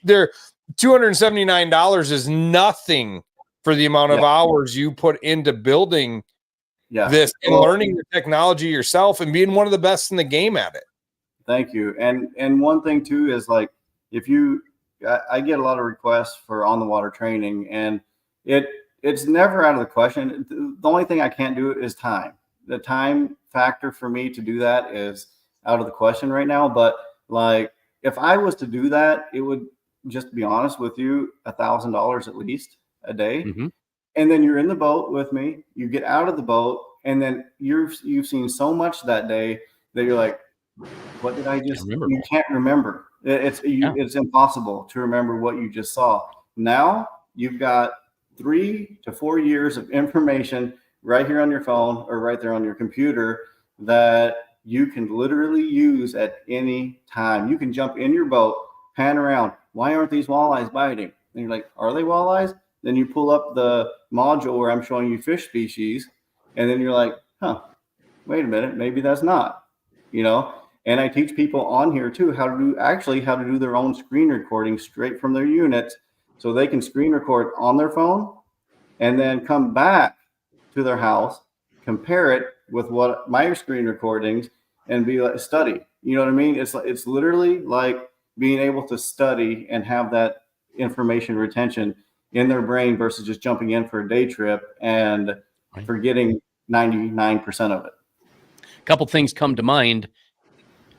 They're $279 is nothing for the amount of hours you put into building this and learning the technology yourself and being one of the best in the game at it. Thank you. And one thing too is like, I get a lot of requests for on the water training, and it's never out of the question. The only thing I can't do is time. The time factor for me to do that is out of the question right now. But like, if I was to do that, it would, just to be honest with you, $1,000 at least a day. Mm-hmm. And then you're in the boat with me, you get out of the boat, and then you've seen so much that day that you're like, what did I just? You can't remember. It's impossible to remember what you just saw. Now you've got 3 to 4 years of information right here on your phone or right there on your computer that you can literally use at any time. You can jump in your boat, pan around. Why aren't these walleyes biting? And you're like, are they walleyes? Then you pull up the module where I'm showing you fish species, and then you're like, wait a minute, maybe that's not, And I teach people on here too how to do their own screen recording straight from their units, so they can screen record on their phone and then come back to their house, compare it with what my screen recordings, and be like, study. You know what I mean? It's literally like being able to study and have that information retention in their brain versus just jumping in for a day trip and forgetting 99% of it. A couple things come to mind.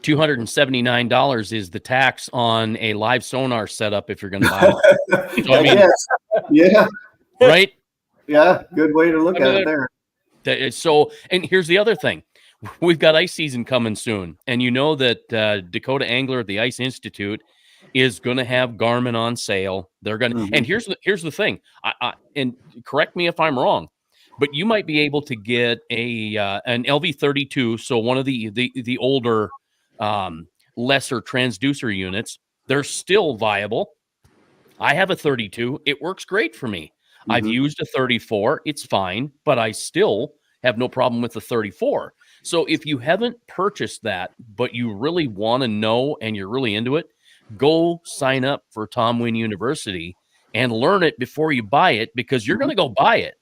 $279 is the tax on a live sonar setup if you're going to buy it. So, yeah. Right? Yeah, good way to look at it there. So, and here's the other thing. We've got ice season coming soon. And you know that Dakota Angler at the Ice Institute is going to have Garmin on sale. They're going to, and here's the thing. And correct me if I'm wrong, but you might be able to get an LV32, so one of the older lesser transducer units. They're still viable. I have a 32. It works great for me. I've used a 34. It's fine, but I still have no problem with the 34. So if you haven't purchased that, but you really want to know and you're really into it, go sign up for Tom Huynh University and learn it before you buy it, because you're going to go buy it,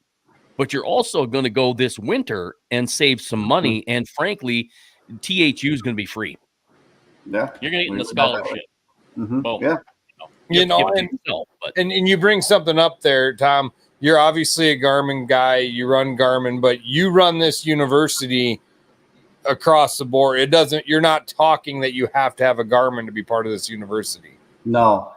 but you're also going to go this winter and save some money. And frankly, THU is going to be free. Yeah. You're going to get the scholarship. Well, yeah. And you bring something up there, Tom. You're obviously a Garmin guy. You run Garmin, but you run this university across the board. You're not talking that you have to have a Garmin to be part of this university. No,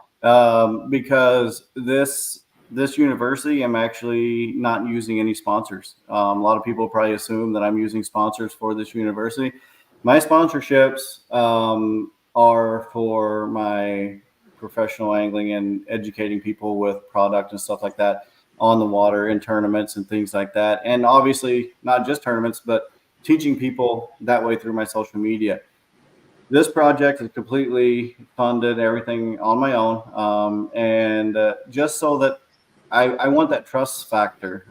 because this university, I'm actually not using any sponsors. A lot of people probably assume that I'm using sponsors for this university. My sponsorships are for my professional angling and educating people with product and stuff like that on the water in tournaments and things like that. And obviously not just tournaments, but teaching people that way through my social media. This project is completely funded, everything on my own. And just so that I want that trust factor.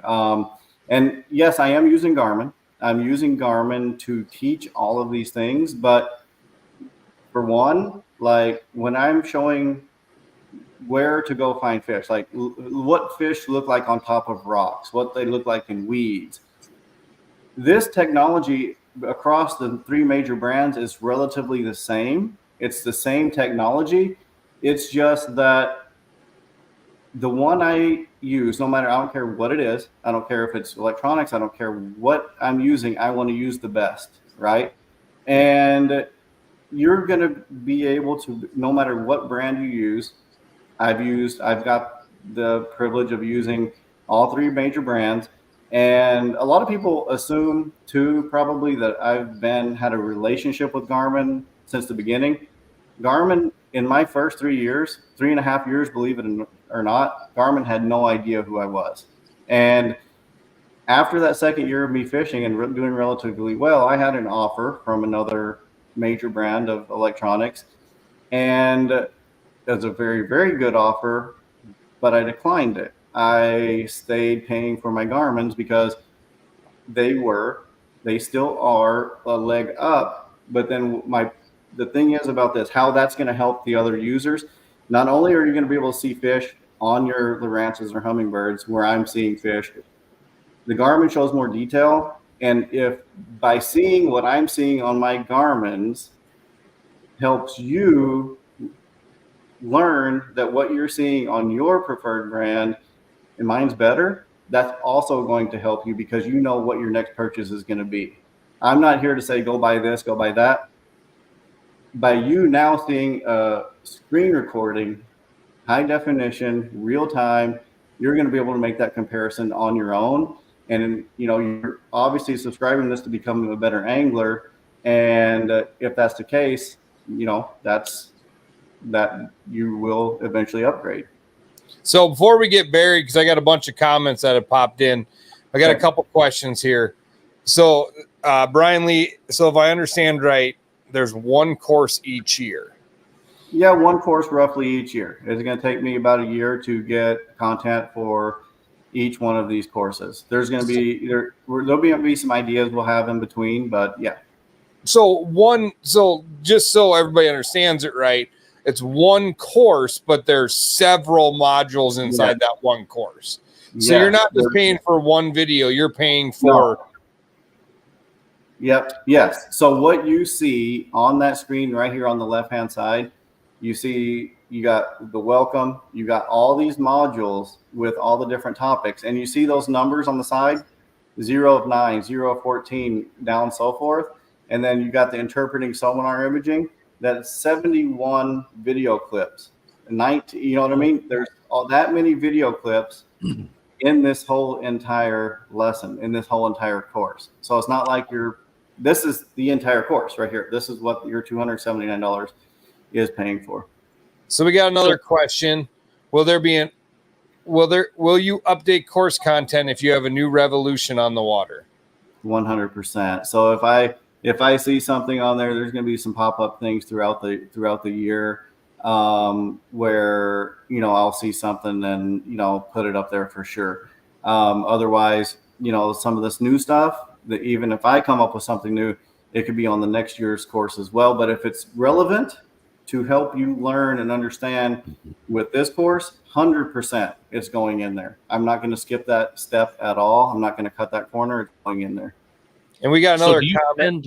And yes, I am using Garmin. I'm using Garmin to teach all of these things. But for one, like when I'm showing where to go find fish, like what fish look like on top of rocks, what they look like in weeds. This technology across the 3 major brands is relatively the same. It's the same technology. It's just that the one I use, no matter, I don't care what it is. I don't care if it's electronics. I don't care what I'm using. I want to use the best, right? And you're going to be able to, no matter what brand you use, I've got the privilege of using all 3 major brands. And a lot of people assume too, probably, that I've had a relationship with Garmin since the beginning. Garmin, in my first 3.5 years, believe it or not, Garmin had no idea who I was. And after that second year of me fishing and doing relatively well, I had an offer from another major brand of electronics. And it was a very, very good offer, but I declined it. I stayed paying for my Garmins because they still are a leg up. But then the thing is about this, how that's going to help the other users. Not only are you going to be able to see fish on your Lowrances or Hummingbirds where I'm seeing fish, the Garmin shows more detail. And if by seeing what I'm seeing on my Garmins helps you learn that what you're seeing on your preferred brand, and mine's better, that's also going to help you because you know what your next purchase is going to be. I'm not here to say, go buy this, go buy that. By you now seeing a screen recording, high definition, real time, you're going to be able to make that comparison on your own. And, you're obviously subscribing this to become a better angler. And if that's the case, that you will eventually upgrade. So before we get buried, because I got a bunch of comments that have popped in, I got a couple questions here. So Brian Lee, so if I understand right, there's one course each year. Yeah, one course roughly each year. It's going to take me about a year to get content for each one of these courses. There's going to be there'll be some ideas we'll have in between, but yeah. So just so everybody understands it right, it's one course, but there's several modules inside that one course. So you're not just paying for one video, you're paying for. No. Yep. Yes. So what you see on that screen right here on the left-hand side, you see you got the welcome, you got all these modules with all the different topics, and you see those numbers on the side, 0 of 9, 0 of 14, down so forth. And then you got the interpreting sonar imaging. That's 71 video clips. 19, you know what I mean? There's all that many video clips in this whole entire lesson, in this whole entire course. So it's not like this is the entire course right here. This is what your $279 is paying for. So we got another question. Will you update course content if you have a new revolution on the water? 100%. So if I see something on there, there's going to be some pop-up things throughout the year where, I'll see something and, put it up there for sure. Otherwise, some of this new stuff, that even if I come up with something new, it could be on the next year's course as well. But if it's relevant to help you learn and understand with this course, 100% it's going in there. I'm not going to skip that step at all. I'm not going to cut that corner. It's going in there. And we got another comment.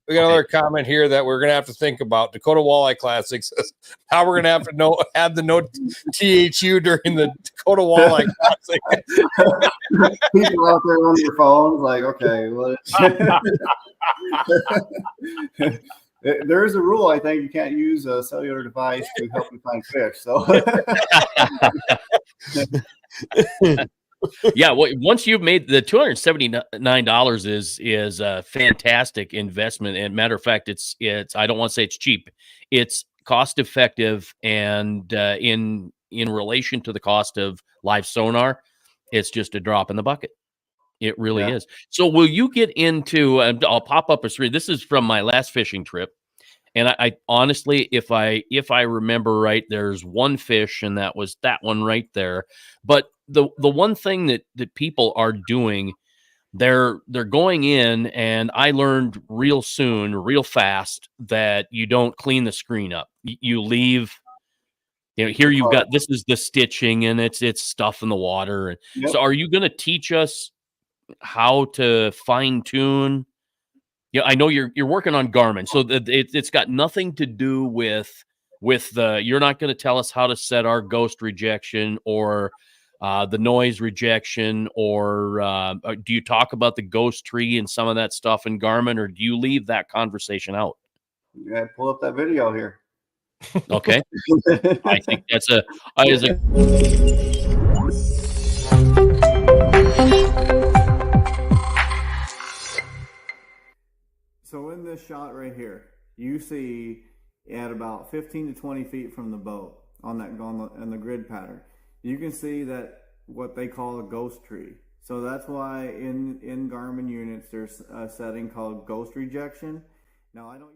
We got another comment here that we're gonna have to think about. Dakota Walleye Classic says how we're gonna have to add the note THU during the Dakota Walleye Classic. People out there on their phones, like, okay, well, there is a rule. I think you can't use a cellular device to help you find fish. So. Yeah, well, once you've made the $279 is a fantastic investment. And matter of fact, it's I don't want to say it's cheap. It's cost effective, and in relation to the cost of live sonar, it's just a drop in the bucket. It really is. So will you get into? I'll pop up a screen. This is from my last fishing trip. And I honestly, if I remember right, there's one fish, and that was that one right there. But the one thing that people are doing, they're going in, and I learned real fast that you don't clean the screen up. You leave. Here you've got, this is the stitching, and it's stuff in the water. And so, are you going to teach us how to fine tune? Yeah, I know you're working on Garmin, so it's got nothing to do with the. You're not going to tell us how to set our ghost rejection or the noise rejection, or do you talk about the ghost tree and some of that stuff in Garmin, or do you leave that conversation out? Yeah, pull up that video here. Okay, I think that's a. So in this shot right here, you see at about 15 to 20 feet from the boat on the grid pattern, you can see that what they call a ghost tree. So that's why in Garmin units there's a setting called ghost rejection. Now I don't.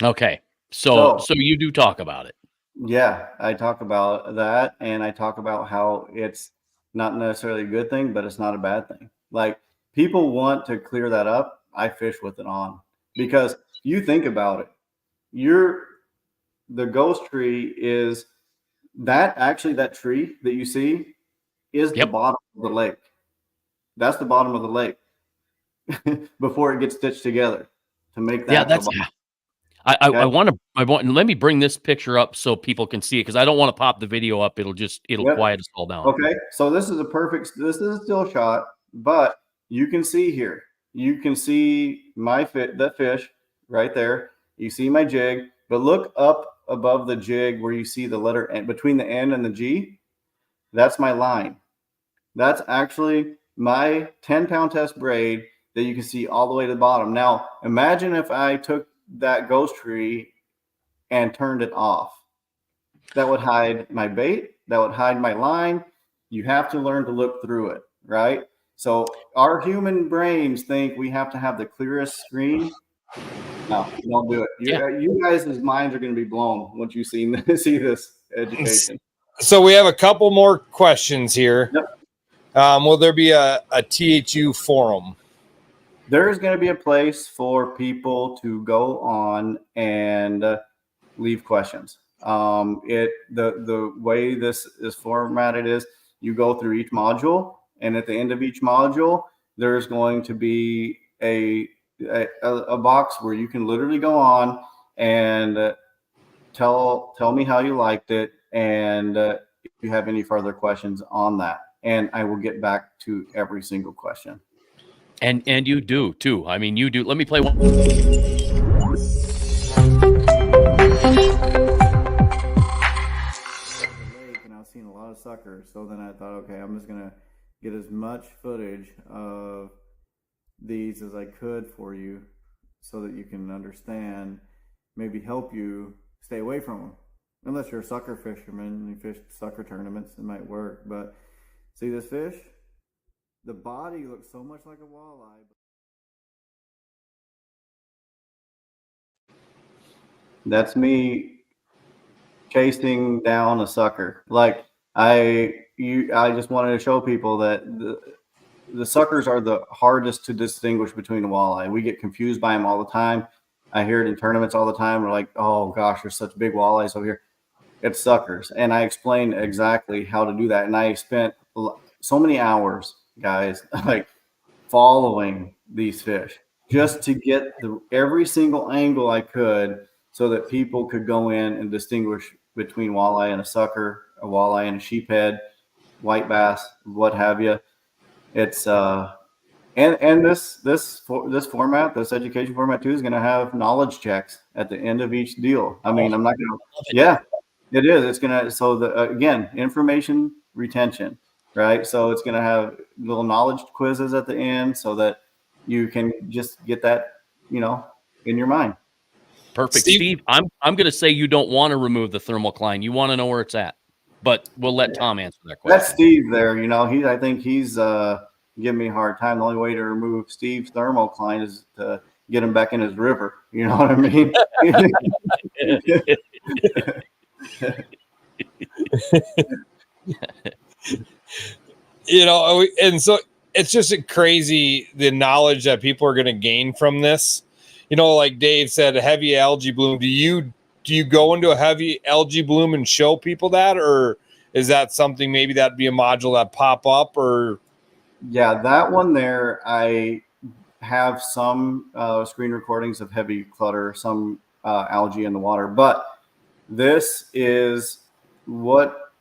Okay, so you do talk about it. Yeah, I talk about that, and I talk about how it's not necessarily a good thing, but it's not a bad thing. Like, people want to clear that up. I fish with it on, because you think about it. The ghost tree is that tree that you see is the bottom of the lake. That's the bottom of the lake before it gets stitched together to make that. Yeah, that's. I want to let me bring this picture up so people can see it, because I don't want to pop the video up. It'll quiet us all down. Okay, so this is a still shot, but you can see here. You can see that fish right there. You see my jig, but look up above the jig where you see the letter N, between the N and the G. That's my line. That's actually my 10-pound test braid that you can see all the way to the bottom. Now, imagine if I took that ghost tree and turned it off. That would hide my bait. That would hide my line. You have to learn to look through it, right? So our human brains think we have to have the clearest screen. No, don't do it. You guys' minds are going to be blown once you see this education. So we have a couple more questions here. Yep. Will there be a THU forum? There's going to be a place for people to go on and leave questions. The way this is formatted is you go through each module, and at the end of each module, there's going to be a box where you can literally go on and tell me how you liked it, and if you have any further questions on that, and I will get back to every single question. And you do too. I mean, you do. Let me play one. And I was seeing a lot of suckers, so then I thought, okay, I'm just gonna get as much footage of these as I could for you, so that you can understand, maybe help you stay away from them. Unless you're a sucker fisherman and you fish sucker tournaments, it might work. But see this fish? The body looks so much like a walleye. That's me chasing down a sucker. Like I just wanted to show people that the suckers are the hardest to distinguish between a walleye. We get confused by them all the time. I hear it in tournaments all the time. We're like, oh gosh, there's such big walleyes over here. It's suckers. And I explained exactly how to do that. And I spent so many hours, guys, like following these fish just to get every single angle I could, so that people could go in and distinguish between walleye and a sucker, a walleye and a sheephead, white bass, what have you. It's and this format, this education format too, is going to have knowledge checks at the end of each deal. I mean, I'm not going to. Yeah, it is. It's going to. So again, information retention, right? So it's going to have little knowledge quizzes at the end, so that you can just get that, in your mind. Perfect. Steve, I'm going to say you don't want to remove the thermocline. You want to know where it's at. But we'll let Tom answer that question. That's Steve there. I think he's giving me a hard time. The only way to remove Steve's thermocline is to get him back in his river. You know what I mean? And so it's just crazy, the knowledge that people are going to gain from this. Like Dave said, a heavy algae bloom. Do you go into a heavy algae bloom and show people that, or is that something maybe that'd be a module that pop up? Or yeah, that one there, I have some screen recordings of heavy clutter, some algae in the water, but this is what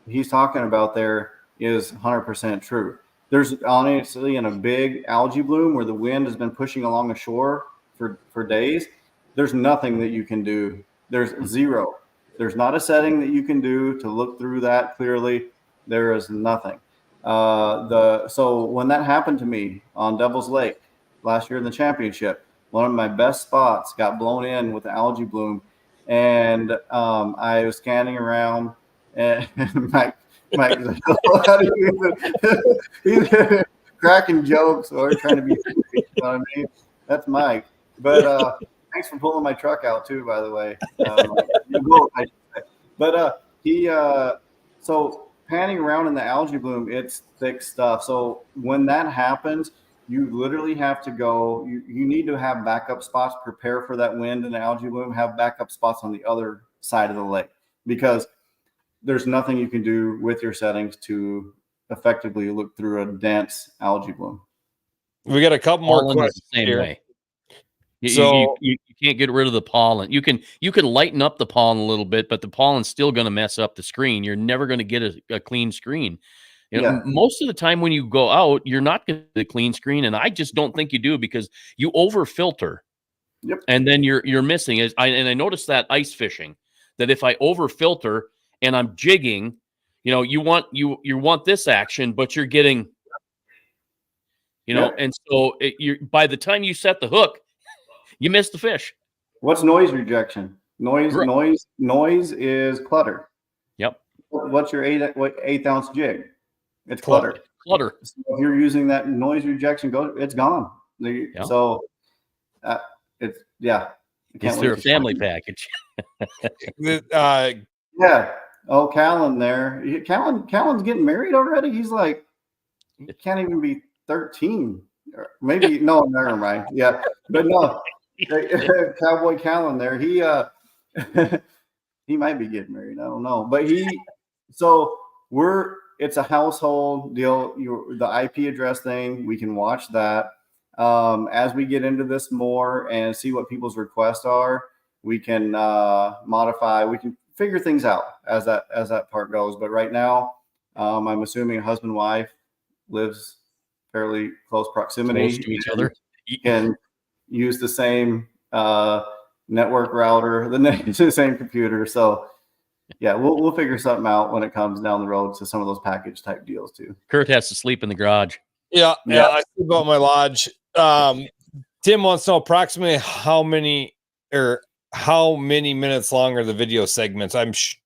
he's talking about there is 100% true. There's honestly, in a big algae bloom where the wind has been pushing along the shore for days, there's nothing that you can do. There's zero. There's not a setting that you can do to look through that clearly. There is nothing. So when that happened to me on Devil's Lake last year in the championship, one of my best spots got blown in with the algae bloom, and I was scanning around, and Mike he's cracking jokes or trying to be, you know what I mean? That's Mike. But thanks for pulling my truck out too, by the way. So panning around in the algae bloom, it's thick stuff. So when that happens, you literally have to go. You need to have backup spots. Prepare for that wind in the algae bloom. Have backup spots on the other side of the lake, because there's nothing you can do with your settings to effectively look through a dense algae bloom. We got a couple more questions the same here. Way. You can't get rid of the pollen. You can lighten up the pollen a little bit, but the pollen's still going to mess up the screen. You're never going to get a clean screen. Most of the time when you go out, you're not going to get a clean screen, and I just don't think you do, because you over filter. Yep. And then you're missing it. I noticed that ice fishing, that if I over filter and I'm jigging, you want this action, but you're getting, and so by the time you set the hook, you miss the fish. What's noise rejection? Noise is clutter. Yep. What's your eighth ounce jig? It's clutter. So if you're using that noise rejection, it's gone. So it's Is there a family package? Yeah. Oh, Callan there. Callan's getting married already. He's like, he can't even be 13. Or maybe no, never mind. Yeah, but no, Cowboy Callan there. He he might be getting married. I don't know, but it's a household deal. The IP address thing, we can watch that. As we get into this more and see what people's requests are, we can modify. We can figure things out as that part goes. But right now, I'm assuming a husband and wife lives fairly close proximity to each other. You can use the same network router, the same computer. So yeah, we'll figure something out when it comes down the road to some of those package type deals too. Kurt has to sleep in the garage. Yeah. I sleep out my lodge. Tim wants to know approximately how many minutes long are the video segments?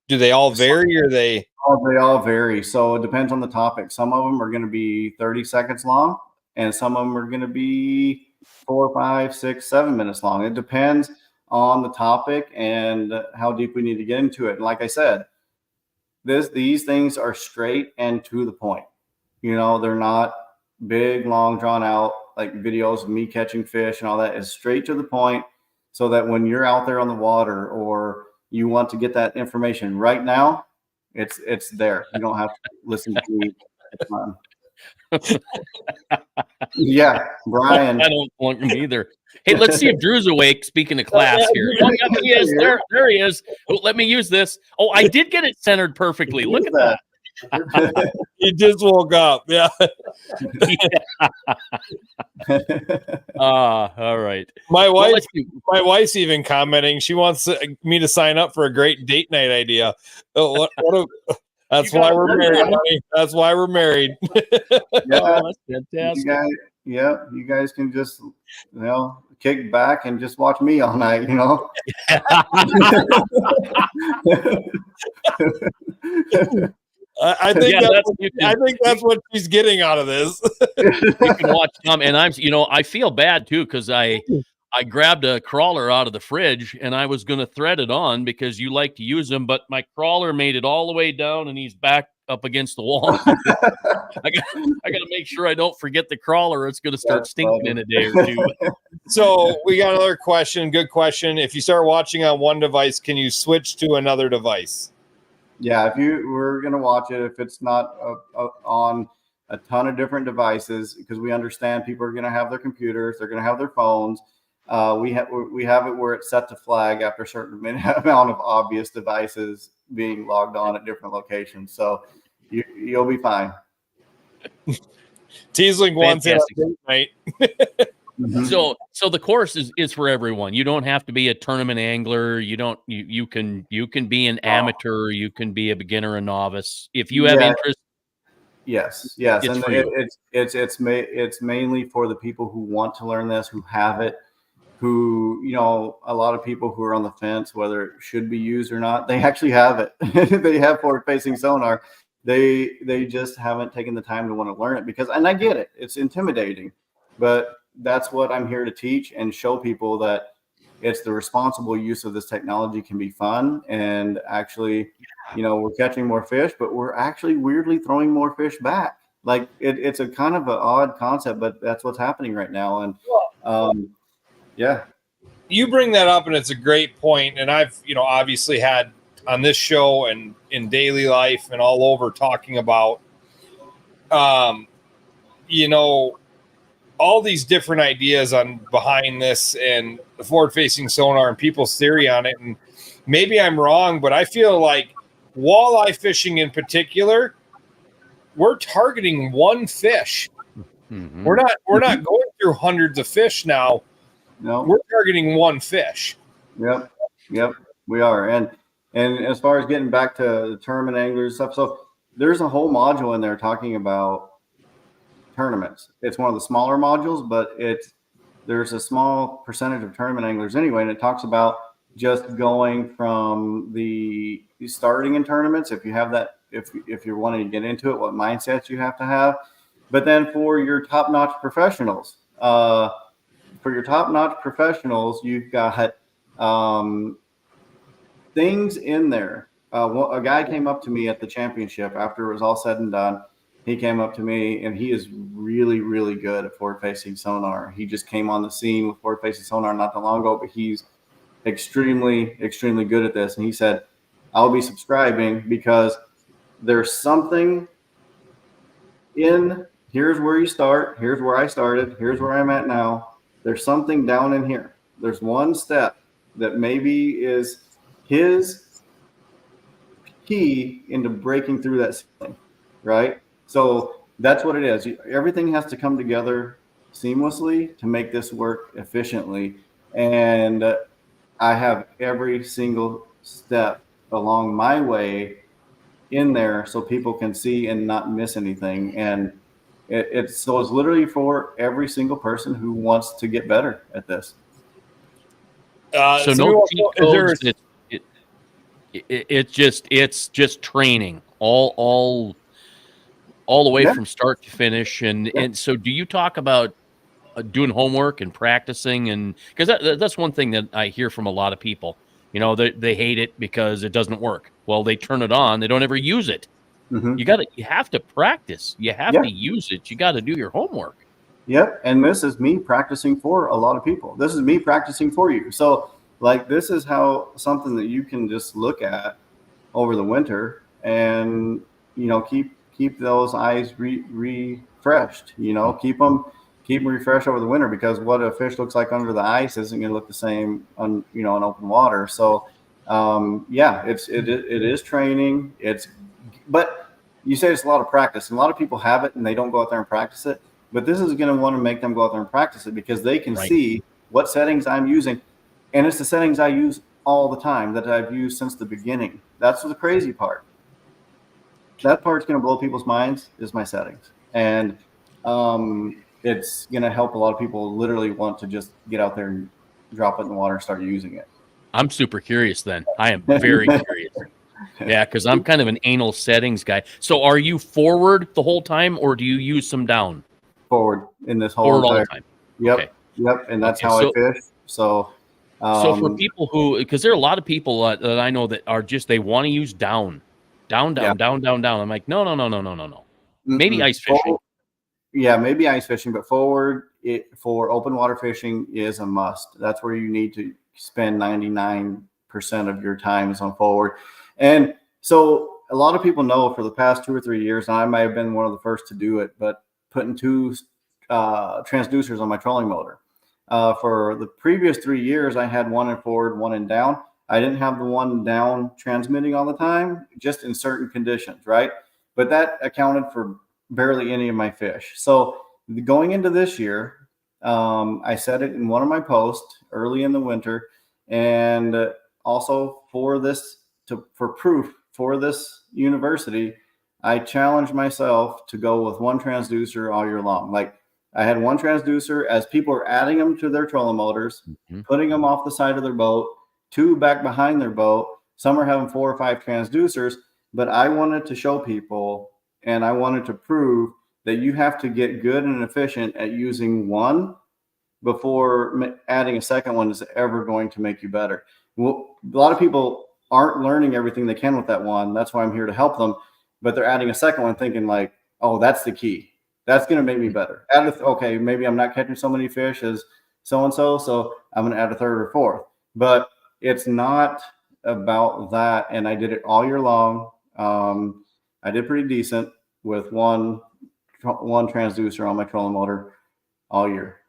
Do they all vary, or they? They all vary. So it depends on the topic. Some of them are going to be 30 seconds long, and some of them are going to be 4, 5, 6, 7 minutes long. It depends on the topic and how deep we need to get into it. And like I said, these things are straight and to the point. They're not big, long, drawn out like videos of me catching fish and all that. Is straight to the point, so that when you're out there on the water or you want to get that information right now, it's there. You don't have to listen to me. Yeah, Brian. I don't want him either. Hey, let's see if Drew's awake. Speaking of class here. Oh, yeah, he is. There he is. Oh, let me use this. Oh, I did get it centered perfectly. Look at that. He just woke up. Yeah. All right. My wife's even commenting. She wants me to sign up for a great date night idea. That's why we're married, honey. That's why we're married. Yeah, that's fantastic. You guys can just kick back and just watch me all night. I think that's what she's getting out of this. You can watch Tom, and I feel bad too because I grabbed a crawler out of the fridge and I was going to thread it on because you like to use them, but my crawler made it all the way down and he's back up against the wall. I got to make sure I don't forget the crawler. It's going to start stinking in a day or two. So we got another question. Good question. If you start watching on one device, can you switch to another device? Yeah, if we're going to watch it, if it's not on a ton of different devices, because we understand people are going to have their computers, they're going to have their phones. We have it where it's set to flag after a certain amount of obvious devices being logged on at different locations. So you'll be fine. Teasling wants it on date night. Mm-hmm. So the course is for everyone. You don't have to be a tournament angler. You can be an amateur. You can be a beginner, a novice. If you have interest. Yes. And it's mainly for the people who want to learn this, who have it, who, a lot of people who are on the fence, whether it should be used or not, they actually have it. They have forward facing sonar. They just haven't taken the time to want to learn it and I get it. It's intimidating, but that's what I'm here to teach and show people, that it's the responsible use of this technology can be fun. And actually, we're catching more fish, but we're actually weirdly throwing more fish back. Like it's a kind of an odd concept, but that's what's happening right now. And yeah. You bring that up and it's a great point. And I've, obviously had on this show and in daily life and all over talking about, all these different ideas on behind this and the forward-facing sonar and people's theory on it. And maybe I'm wrong, but I feel like walleye fishing in particular, we're targeting one fish. Mm-hmm. We're not going through hundreds of fish now. No, we're targeting one fish. Yep, we are. And as far as getting back to the tournament anglers stuff, so there's a whole module in there talking about tournaments. It's one of the smaller modules, but there's a small percentage of tournament anglers anyway, and it talks about just going from the starting in tournaments, if you have that, if you're wanting to get into it, what mindsets you have to have. But then for your top-notch professionals, you've got things in there. A guy came up to me at the championship after it was all said and done. He came up to me, and he is really, really good at forward-facing sonar. He just came on the scene with forward-facing sonar not that long ago, but he's extremely, extremely good at this. And he said, I'll be subscribing because there's something in, here's where you start, here's where I started, here's where I'm at now. There's something down in here. There's one step that maybe is his key into breaking through that ceiling, right? So that's what it is. Everything has to come together seamlessly to make this work efficiently. And I have every single step along my way in there so people can see and not miss anything. And it's literally for every single person who wants to get better at this. So no cheat codes. It's just training all the way from start to finish. And so do you talk about doing homework and practicing? And because that's one thing that I hear from a lot of people, they hate it because it doesn't work. Well, they turn it on, they don't ever use it. Mm-hmm. You have to practice. You have to use it. You got to do your homework. Yep. And this is me practicing for a lot of people. This is me practicing for you. So this is how something that you can just look at over the winter and, keep those eyes refreshed, keep them refreshed over the winter, because what a fish looks like under the ice isn't going to look the same on, in open water. So, it is training. But you say it's a lot of practice, and a lot of people have it and they don't go out there and practice it. But this is going to want to make them go out there and practice it because they can see what settings I'm using. And it's the settings I use all the time that I've used since the beginning. That's the crazy part. That part's going to blow people's minds is my settings. And it's going to help a lot of people literally want to just get out there and drop it in the water and start using it. I'm super curious then. I am very curious. Yeah, because I'm kind of an anal settings guy. So are you forward the whole time, or do you use some down? Forward in this whole forward all the time. Yep. Okay. Yep. And that's how I fish. So for people because there are a lot of people that I know that are they want to use down. I'm like, no. Maybe ice fishing. Maybe ice fishing, but forward for open water fishing is a must. That's where you need to spend 99% of your time is on forward. And so a lot of people know for the past 2 or 3 years, and I might have been one of the first to do it, but putting 2 transducers on my trolling motor. For the previous 3 years, I had one in forward, one in down. I didn't have the one down transmitting all the time, just in certain conditions, right? But that accounted for barely any of my fish. So going into this year, I said it in one of my posts early in the winter, and also for proof for this university, I challenged myself to go with one transducer all year long. Like I had one transducer as people are adding them to their trolling motors, putting them off the side of their boat, 2 back behind their boat. Some are having 4 or 5 transducers, but I wanted to show people and I wanted to prove that you have to get good and efficient at using one before adding a second one is ever going to make you better. Well, a lot of people aren't learning everything they can with that one. That's why I'm here to help them. But they're adding a second one thinking like, oh, that's the key. That's going to make me better. Okay, maybe I'm not catching so many fish as so-and-so, so I'm going to add a 3rd or 4th. But it's not about that. And I did it all year long. I did pretty decent with one transducer on my trolling motor all year.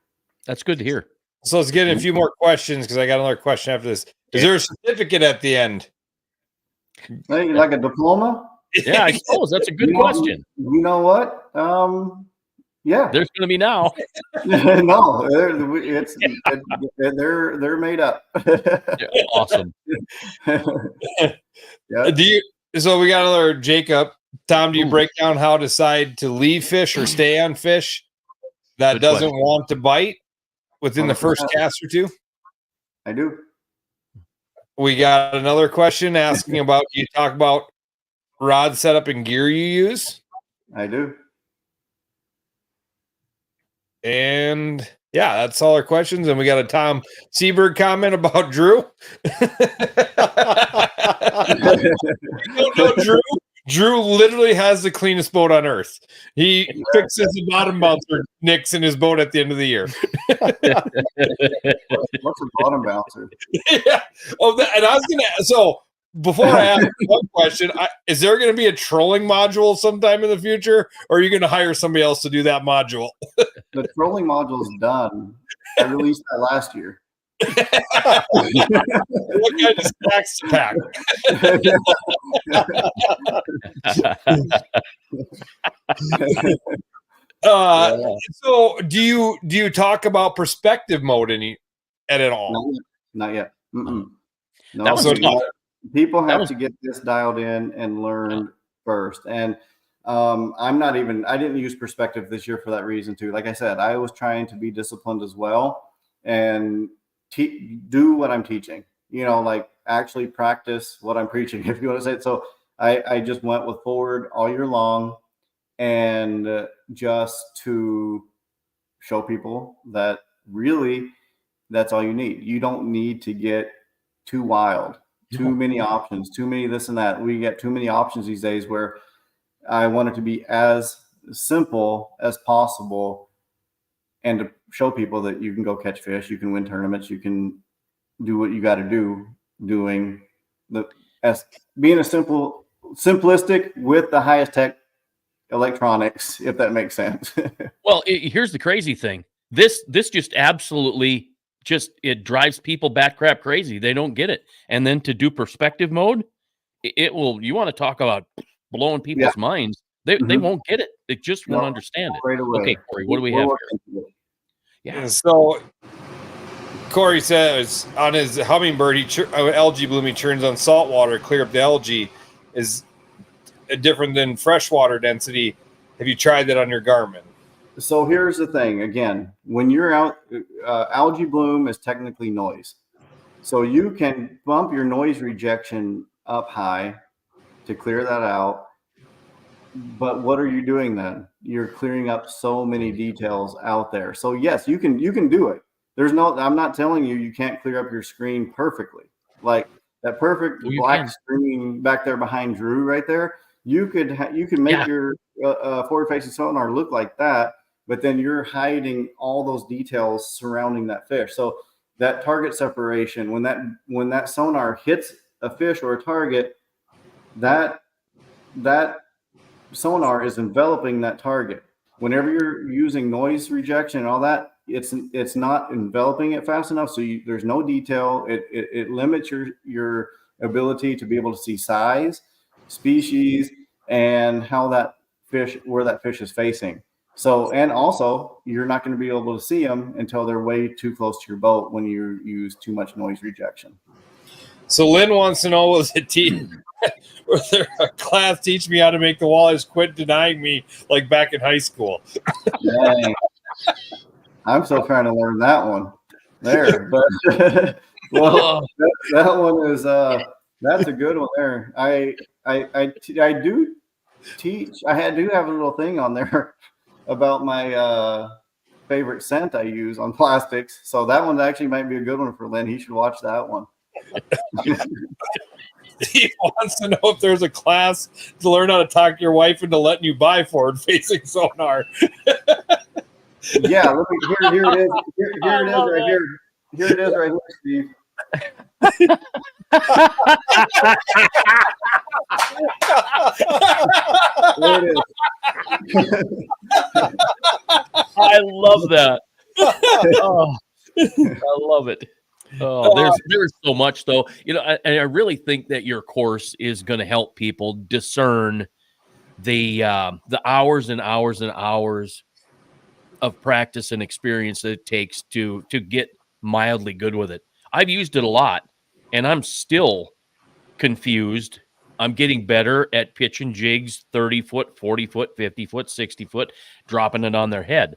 That's good to hear. So let's get in a few more questions because I got another question after this. Is there a certificate at the end? Like a diploma? Yeah, I suppose that's a good question. You know what? Yeah, there's going to be now. No, they're made up. Yeah, awesome. Yeah. So we got another Jacob. Tom, do you break down how to decide to leave fish or stay on fish that doesn't want to bite within the first cast or two? I do. We got another question asking about, you talk about rod setup and gear you use? I do. And yeah, that's all our questions. And we got a Tom Seberg comment about Drew. You don't know Drew? Drew literally has the cleanest boat on earth. He fixes the bottom bouncer nicks in his boat at the end of the year. What's a bottom bouncer? Yeah. Oh, and I was gonna. So before I ask one question, is there going to be a trolling module sometime in the future, or are you going to hire somebody else to do that module? The trolling module is done. I released that last year. What kind of snacks to pack? So do you talk about perspective mode at all? Not yet. No. That was tough. People have to get this dialed in and learned first. And I didn't use perspective this year for that reason too. Like I said, I was trying to be disciplined as well and do what I'm teaching, like actually practice what I'm preaching, if you want to say it. So I just went with forward all year long, and just to show people that really that's all you need. You don't need to get too wild, too many options, too many this and that. We get too many options these days, where I want it to be as simple as possible, and to show people that you can go catch fish, you can win tournaments, you can do what you got to do, being a simplistic with the highest tech electronics, if that makes sense. Well, here's the crazy thing. This just absolutely it drives people bat crap crazy. They don't get it. And then to do perspective mode, you want to talk about blowing people's minds. They won't get it. They just won't understand it. Right away. Okay, Corey, what do we have here? Yeah. So Corey says on his hummingbird, algae bloom, he turns on salt water, clear up the algae, is different than freshwater density. Have you tried that on your Garmin? So here's the thing. Again, when you're out, algae bloom is technically noise. So you can bump your noise rejection up high to clear that out. But what are you doing then? You're clearing up so many details out there. So yes, you can do it. I'm not telling you can't clear up your screen perfectly. Like that perfect black screen back there behind Drew right there. You could make your forward facing sonar look like that, but then you're hiding all those details surrounding that fish. So that target separation, when that sonar hits a fish or a target, that sonar is enveloping that target. Whenever you're using noise rejection and all that, it's not enveloping it fast enough. So there's no detail. It limits your ability to be able to see size, species, and where that fish is facing. So, and also you're not going to be able to see them until they're way too close to your boat when you use too much noise rejection. So Lynn wants to know, was there a class teach me how to make the walleyes quit denying me like back in high school? Dang. I'm still trying to learn that one there, but well, that one is that's a good one there. I do teach. I do have a little thing on there about my favorite scent I use on plastics. So that one actually might be a good one for Lynn. He should watch that one. He wants to know if there's a class to learn how to talk your wife into letting you buy forward-facing sonar. Yeah, here it is. Here it is right here. Here it is right here, Steve. There it is. I love that. Oh, I love it. Oh, there's so much though. I really think that your course is going to help people discern the hours and hours and hours of practice and experience that it takes to get mildly good with it. I've used it a lot, and I'm still confused I'm getting better at pitching jigs 30 foot, 40 foot, 50 foot, 60 foot, dropping it on their head.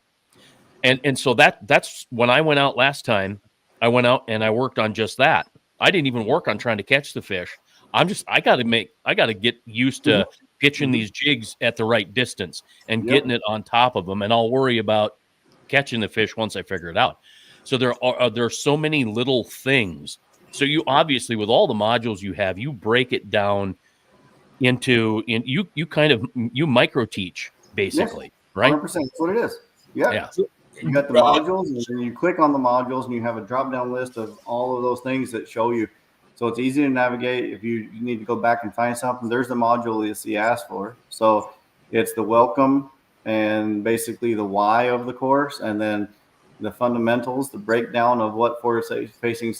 And so that's when I went out last time. I went out and I worked on just that. I didn't even work on trying to catch the fish. I got to get used to pitching these jigs at the right distance and getting it on top of them, and I'll worry about catching the fish once I figure it out. So there are so many little things. So you obviously, with all the modules you have, you break it down you micro teach basically, right? 100%. That's what it is. Yeah. You got the modules, and then you click on the modules, and you have a drop-down list of all of those things that show you. So it's easy to navigate. If you need to go back and find something, there's the module that you asked for. So it's the welcome and basically the why of the course, and then the fundamentals, the breakdown of what forward-facing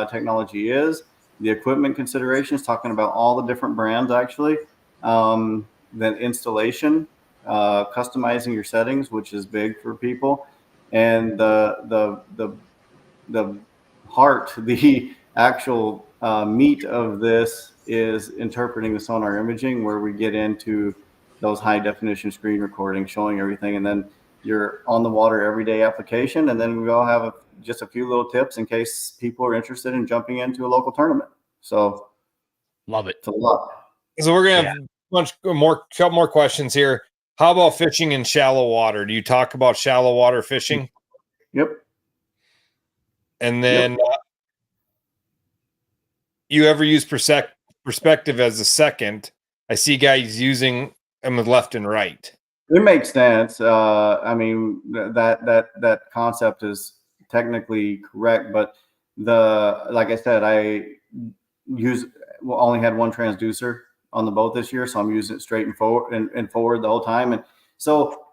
technology is, the equipment considerations, talking about all the different brands actually, then installation, customizing your settings, which is big for people. And the heart, the actual meat of this is interpreting the sonar imaging, where we get into those high definition screen recordings, showing everything, and then your on the water everyday application. And then we all have just a few little tips in case people are interested in jumping into a local tournament. So love it. It's a lot. So we're gonna have couple more questions here. How about fishing in shallow water? Do you talk about shallow water fishing? Yep. And then you ever use perspective as a second? I see guys using them with left and right. It makes sense. I mean, that concept is technically correct, but like I said, I only had one transducer on the boat this year, so I'm using it straight and forward the whole time. And so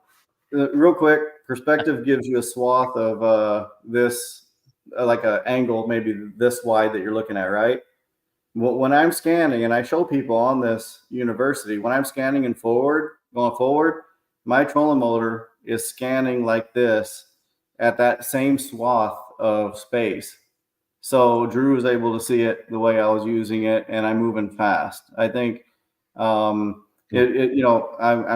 real quick, perspective gives you a swath of this, like an angle maybe this wide that you're looking at, right? When I'm scanning, and I show people on this university, when I'm scanning and going forward, my trolling motor is scanning like this at that same swath of space. So Drew was able to see it the way I was using it, and I'm moving fast. I think, I'm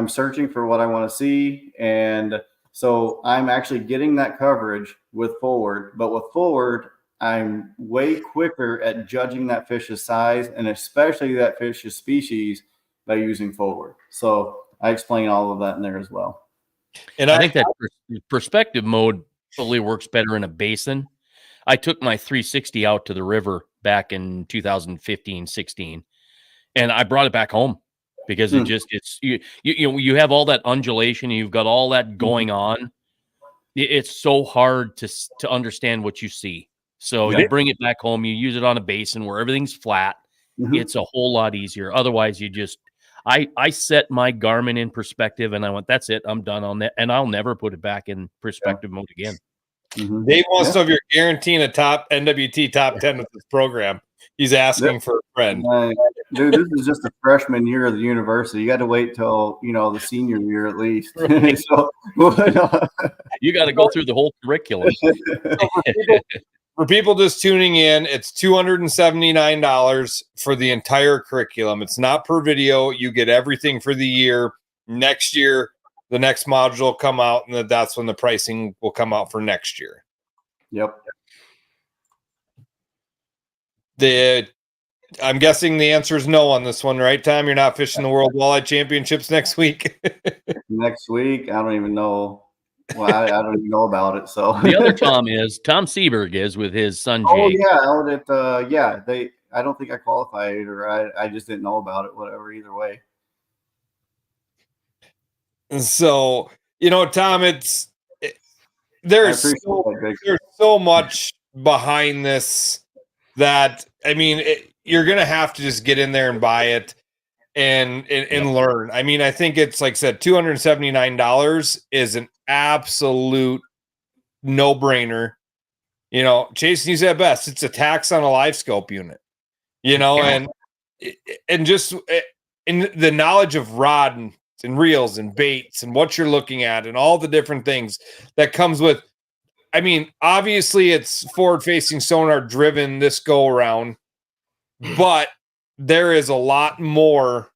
searching for what I want to see. And so I'm actually getting that coverage with forward, but with forward, I'm way quicker at judging that fish's size, and especially that fish's species, by using forward. So I explain all of that in there as well. And I think that perspective mode probably works better in a basin. I took my 360 out to the river back in 2015-16, and I brought it back home because you have all that undulation, and you've got all that going on. It's so hard to understand what you see. So you bring it back home, you use it on a basin where everything's flat. It's a whole lot easier. Otherwise, I set my Garmin in perspective, and I went, that's it, I'm done on that, and I'll never put it back in perspective mode again. Dave wants to know if you're guaranteeing a top NWT top 10 with this program. He's asking for a friend. Dude, this is just the freshman year of the university. You got to wait till the senior year at least. So, you got to go through the whole curriculum. For people just tuning in, it's $279 for the entire curriculum. It's not per video. You get everything for the year. Next year, the next module will come out, and that's when the pricing will come out for next year. Yep. I'm guessing the answer is no on this one, right, Tom? You're not fishing the World Walleye Championships next week? Next week? I don't even know. Well, I don't even know about it. So the other Tom Seberg is with his son Jake. Oh yeah, I don't think I qualified, or I just didn't know about it. Whatever, either way. So Tom, there's so much behind this that you're gonna have to just get in there and buy it and learn. I think it's, like I said, $279 is an absolute no-brainer. Chasen, you said best, it's a tax on a live scope unit, and just in the knowledge of rod and reels and baits and what you're looking at and all the different things that comes with. Obviously it's forward-facing sonar driven this go around, but there is a lot more,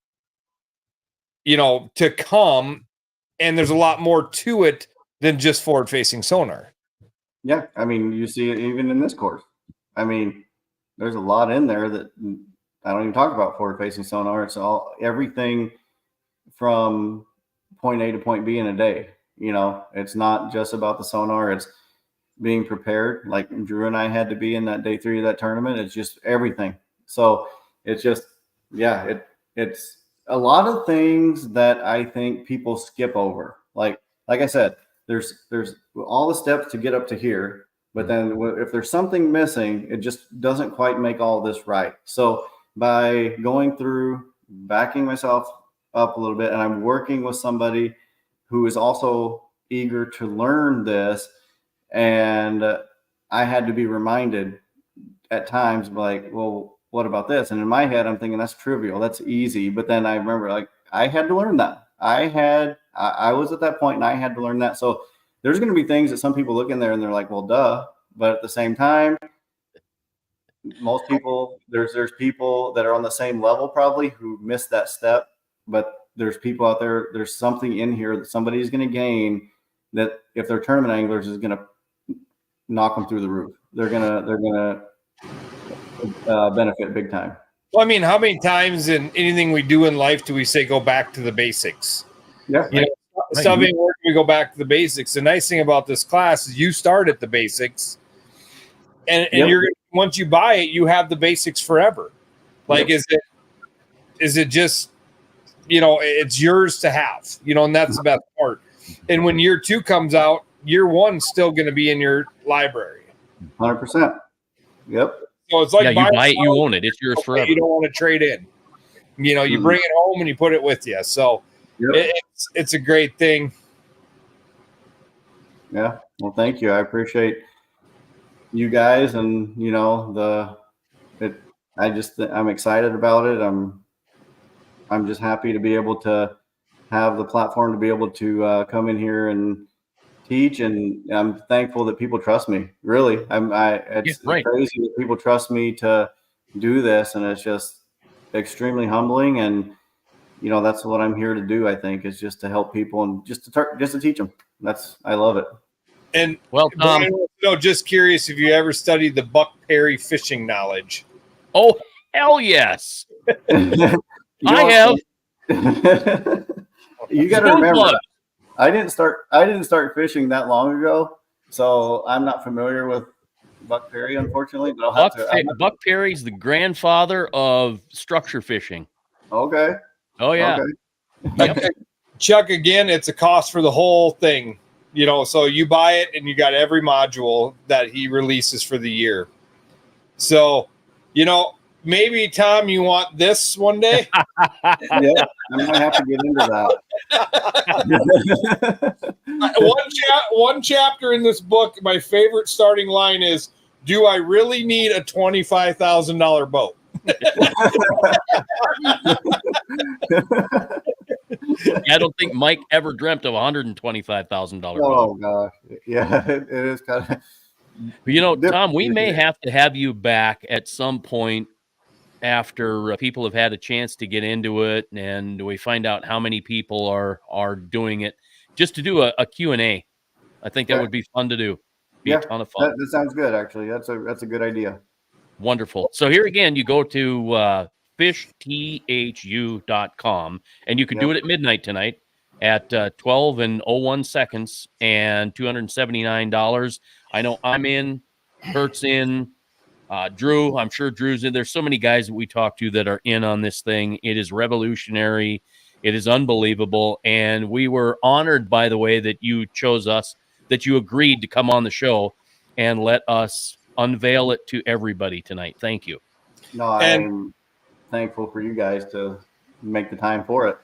to come, and there's a lot more to it than just forward-facing sonar. Yeah, I mean, you see it even in this course. I mean, there's a lot in there that I don't even talk about forward-facing sonar. It's everything from point A to point B in a day. It's not just about the sonar. It's being prepared, like Drew and I had to be in that day 3 of that tournament. It's just everything. So it's just, it's a lot of things that I think people skip over. Like I said, there's all the steps to get up to here, but then if there's something missing, it just doesn't quite make all this right. So by going through, backing myself up a little bit, and I'm working with somebody who is also eager to learn this, and I had to be reminded at times, like, well, what about this? And in my head, I'm thinking that's trivial, that's easy. But then I remember, like, I had to learn that. I was at that point, and I had to learn that. So there's going to be things that some people look in there and they're like, well, duh. But at the same time, most people, there's people that are on the same level probably who missed that step. But there's people out there, there's something in here that somebody's going to gain that if they're tournament anglers is going to knock them through the roof. They're going to benefit big time. Well, I mean, how many times in anything we do in life do we say go back to the basics? Yeah. Stuff ain't working, we go back to the basics. The nice thing about this class is you start at the basics, and you're, once you buy it, you have the basics forever. Like, is it just, it's yours to have, and that's the best part. And when year 2 comes out, year 1's still going to be in your library. 100%. Yep. So it's like, you buy it, you own it. It's yours forever. You don't want to trade in. You bring it home and you put it with you. So it's a great thing. Yeah. Well, thank you. I appreciate you guys, and I'm excited about it. I'm just happy to be able to have the platform to be able to come in here and teach, and I'm thankful that people trust me. Really, it's crazy that people trust me to do this, and it's just extremely humbling. And that's what I'm here to do. I think is just to help people and just to teach them. I love it. And Brian, just curious if you ever studied the Buck Perry fishing knowledge. Oh, hell yes. I have. You got to remember, I didn't start fishing that long ago, so I'm not familiar with Buck Perry, unfortunately. But Buck Perry's the grandfather of structure fishing. Okay. Oh yeah. Okay. Chuck, again, it's a cost for the whole thing. So you buy it and you got every module that he releases for the year. So, maybe, Tom, you want this one day? Yeah, I might have to get into that. One chapter in this book, my favorite starting line is, do I really need a $25,000 boat? I don't think Mike ever dreamt of $125,000 boat. Oh gosh, yeah, it is kind of. But Tom, we may have to have you back at some point after people have had a chance to get into it, and we find out how many people are doing it, just to do a Q&A. I think that would be fun to do. Be a ton of fun. That sounds good, actually. That's a good idea. Wonderful. So here again, you go to fishthu.com, and you can do it at midnight tonight at 12 and 01 seconds and $279. I know I'm in, Kurt's in, Drew, I'm sure Drew's in. There's so many guys that we talk to that are in on this thing. It is revolutionary. It is unbelievable. And we were honored, by the way, that you chose us, that you agreed to come on the show and let us unveil it to everybody tonight. Thank you. No, I'm thankful for you guys to make the time for it.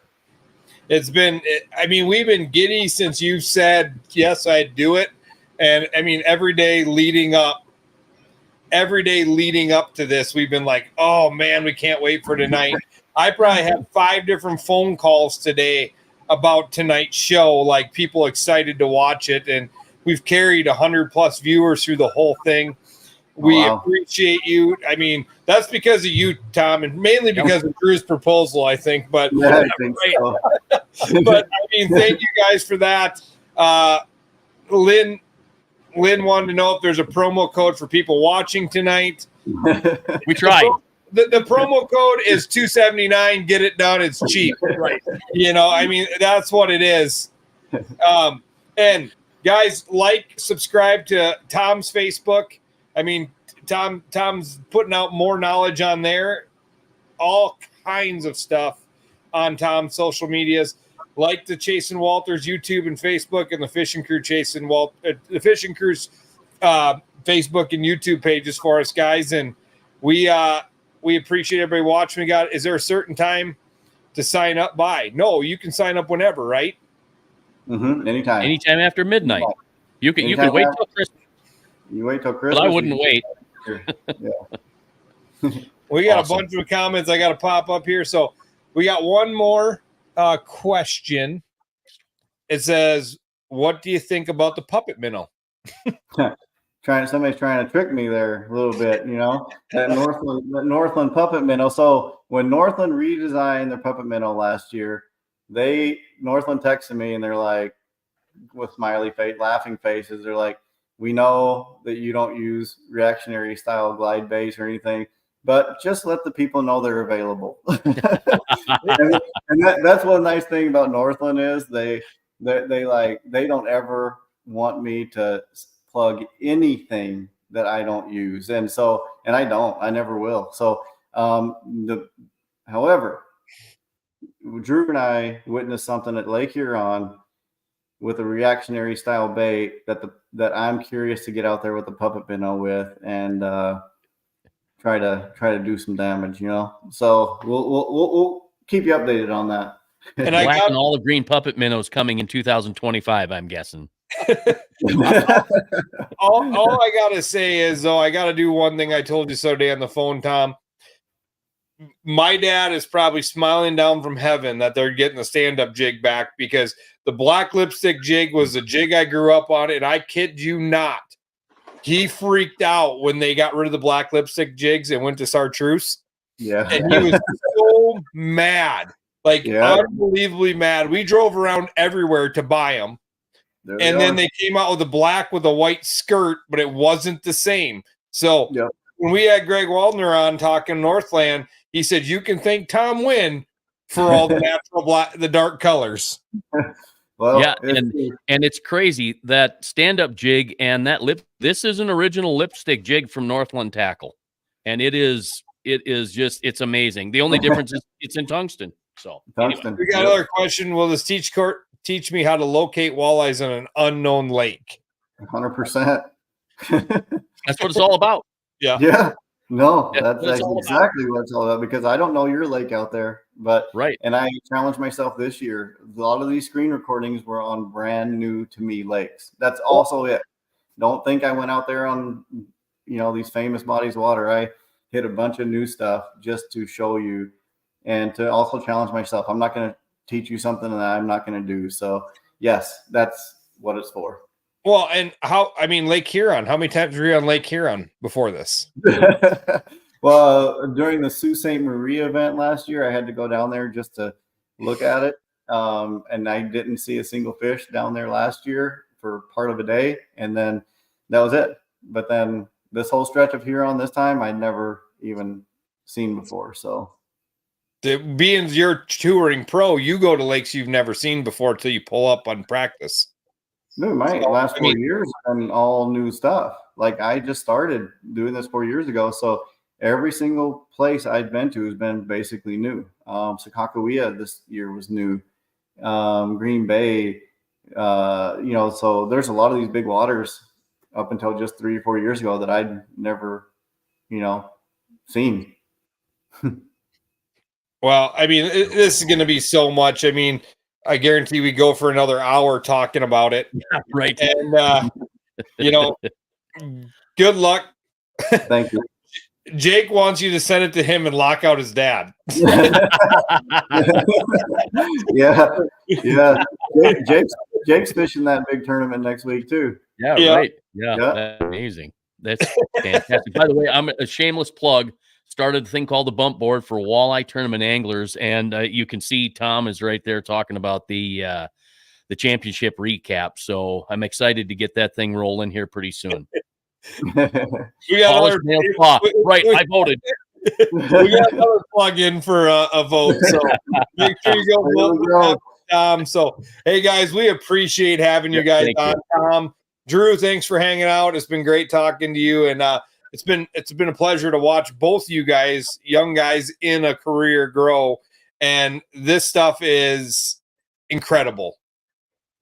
It's been, we've been giddy since you said, yes, I'd do it. And every day leading up to this, we've been like, oh man, we can't wait for tonight. I probably have 5 different phone calls today about tonight's show, like people excited to watch it. And we've carried 100+ viewers through the whole thing. We appreciate you. I mean, that's because of you, Tom, and mainly because of Drew's proposal, I think. But, Yeah, I think so. but I mean, thank you guys for that. Lynn wanted to know if there's a promo code for people watching tonight. We tried. The promo code is $279. Get it done. It's cheap. Right. You know, I mean, that's what it is. And guys, subscribe to Tom's Facebook. I mean, Tom's putting out more knowledge on there. All kinds of stuff on Tom's social medias. Like the Chasen Walters YouTube and Facebook, and the Fishing Crew the Fishing Crew's Facebook and YouTube pages for us, guys. And we appreciate everybody watching. Is there a certain time to sign up by? No, you can sign up whenever, right? Anytime. Anytime after midnight. You can wait till Christmas. You wait till Christmas. But I wouldn't wait. Yeah. We got a bunch of comments I got to pop up here. So we got one more question. It says, what do you think about the puppet minnow? Somebody's trying to trick me there a little bit, you know, that Northland puppet minnow. So when Northland redesigned their puppet minnow last year, Northland texted me and they're like, with smiley face, laughing faces, they're like, we know that you don't use reactionary style glide base or anything, but just let the people know they're available. and that's one nice thing about Northland is they don't ever want me to plug anything that I don't use. And I never will. So, however, Drew and I witnessed something at Lake Huron with a reactionary style bait that I'm curious to get out there with the puppet minnow with and try to do some damage, you know. So we'll keep you updated on that. And Black and all the green puppet minnows coming in 2025, I'm guessing. all I gotta say is, though, I gotta do one thing I told you so today on the phone, Tom. My dad is probably smiling down from heaven that they're getting the stand-up jig back, because the black lipstick jig was the jig I grew up on, and I kid you not, he freaked out when they got rid of the black lipstick jigs and went to chartreuse. Yeah, and he was so mad, unbelievably mad. We drove around everywhere to buy them. And then they came out with the black with a white skirt, but it wasn't the same. So when we had Greg Waldner on talking Northland, he said, you can thank Tom Huynh for all the natural black, the dark colors. Well, yeah, and it's crazy that stand-up jig and that this is an original lipstick jig from Northland Tackle. And it's amazing. The only difference is it's in tungsten. So anyway. We got another question. Will this teach me how to locate walleyes in an unknown lake? 100%. That's what it's all about. Yeah. Yeah. No, that's exactly what it's all about, because I don't know your lake out there, but right. And I challenged myself this year. A lot of these screen recordings were on brand new to me lakes. That's also it. Don't think I went out there on, these famous bodies of water. I hit a bunch of new stuff just to show you and to also challenge myself. I'm not going to teach you something that I'm not going to do. So yes, that's what it's for. Well, and Lake Huron, how many times were you on Lake Huron before this? Well, during the Sault Ste. Marie event last year, I had to go down there just to look at it. And I didn't see a single fish down there last year for part of a day. And then that was it. But then this whole stretch of Huron this time, I'd never even seen before. So being you're touring pro, you go to lakes you've never seen before till you pull up on practice. No, my last 4 years have been all new stuff. Like, I just started doing this 4 years ago. So every single place I've been to has been basically new. Sakakawea this year was new. Green Bay, so there's a lot of these big waters up until just 3 or 4 years ago that I'd never, seen. Well, this is going to be so much. I guarantee we go for another hour talking about it. Yeah, right. And, good luck. Thank you. Jake wants you to send it to him and lock out his dad. Yeah. Jake's fishing that big tournament next week too. Yeah. Right. Yeah. That's amazing. That's fantastic. By the way, I'm a shameless plug. Started a thing called the Bump Board for walleye tournament anglers, and you can see Tom is right there talking about the championship recap. So I'm excited to get that thing rolling here pretty soon. We got right, I voted. We got another plug in for a vote, so make sure you go vote for Tom. So, hey guys, we appreciate having you guys on. Tom, Drew, thanks for hanging out. It's been great talking to you, and it's been a pleasure to watch both you guys, young guys in a career, grow. And this stuff is incredible.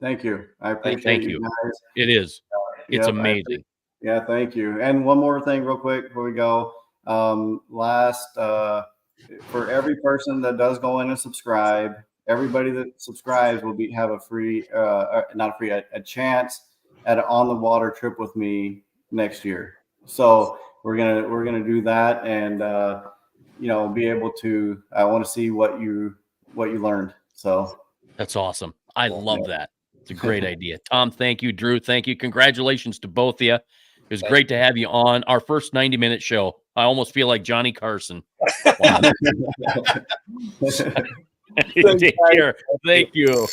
Thank you. I appreciate you guys. It is. It's amazing. Yeah, thank you. And one more thing real quick before we go. For every person that does go in and subscribe, everybody that subscribes will have a free, a chance at an on the water trip with me next year. So we're gonna do that, and be able to. I want to see what you learned. So that's awesome. I love that. It's a great idea. Tom, thank you. Drew, thank you. Congratulations to both of you. It was great to have you on our first 90-minute show. I almost feel like Johnny Carson. Wow. Take care. Thank you.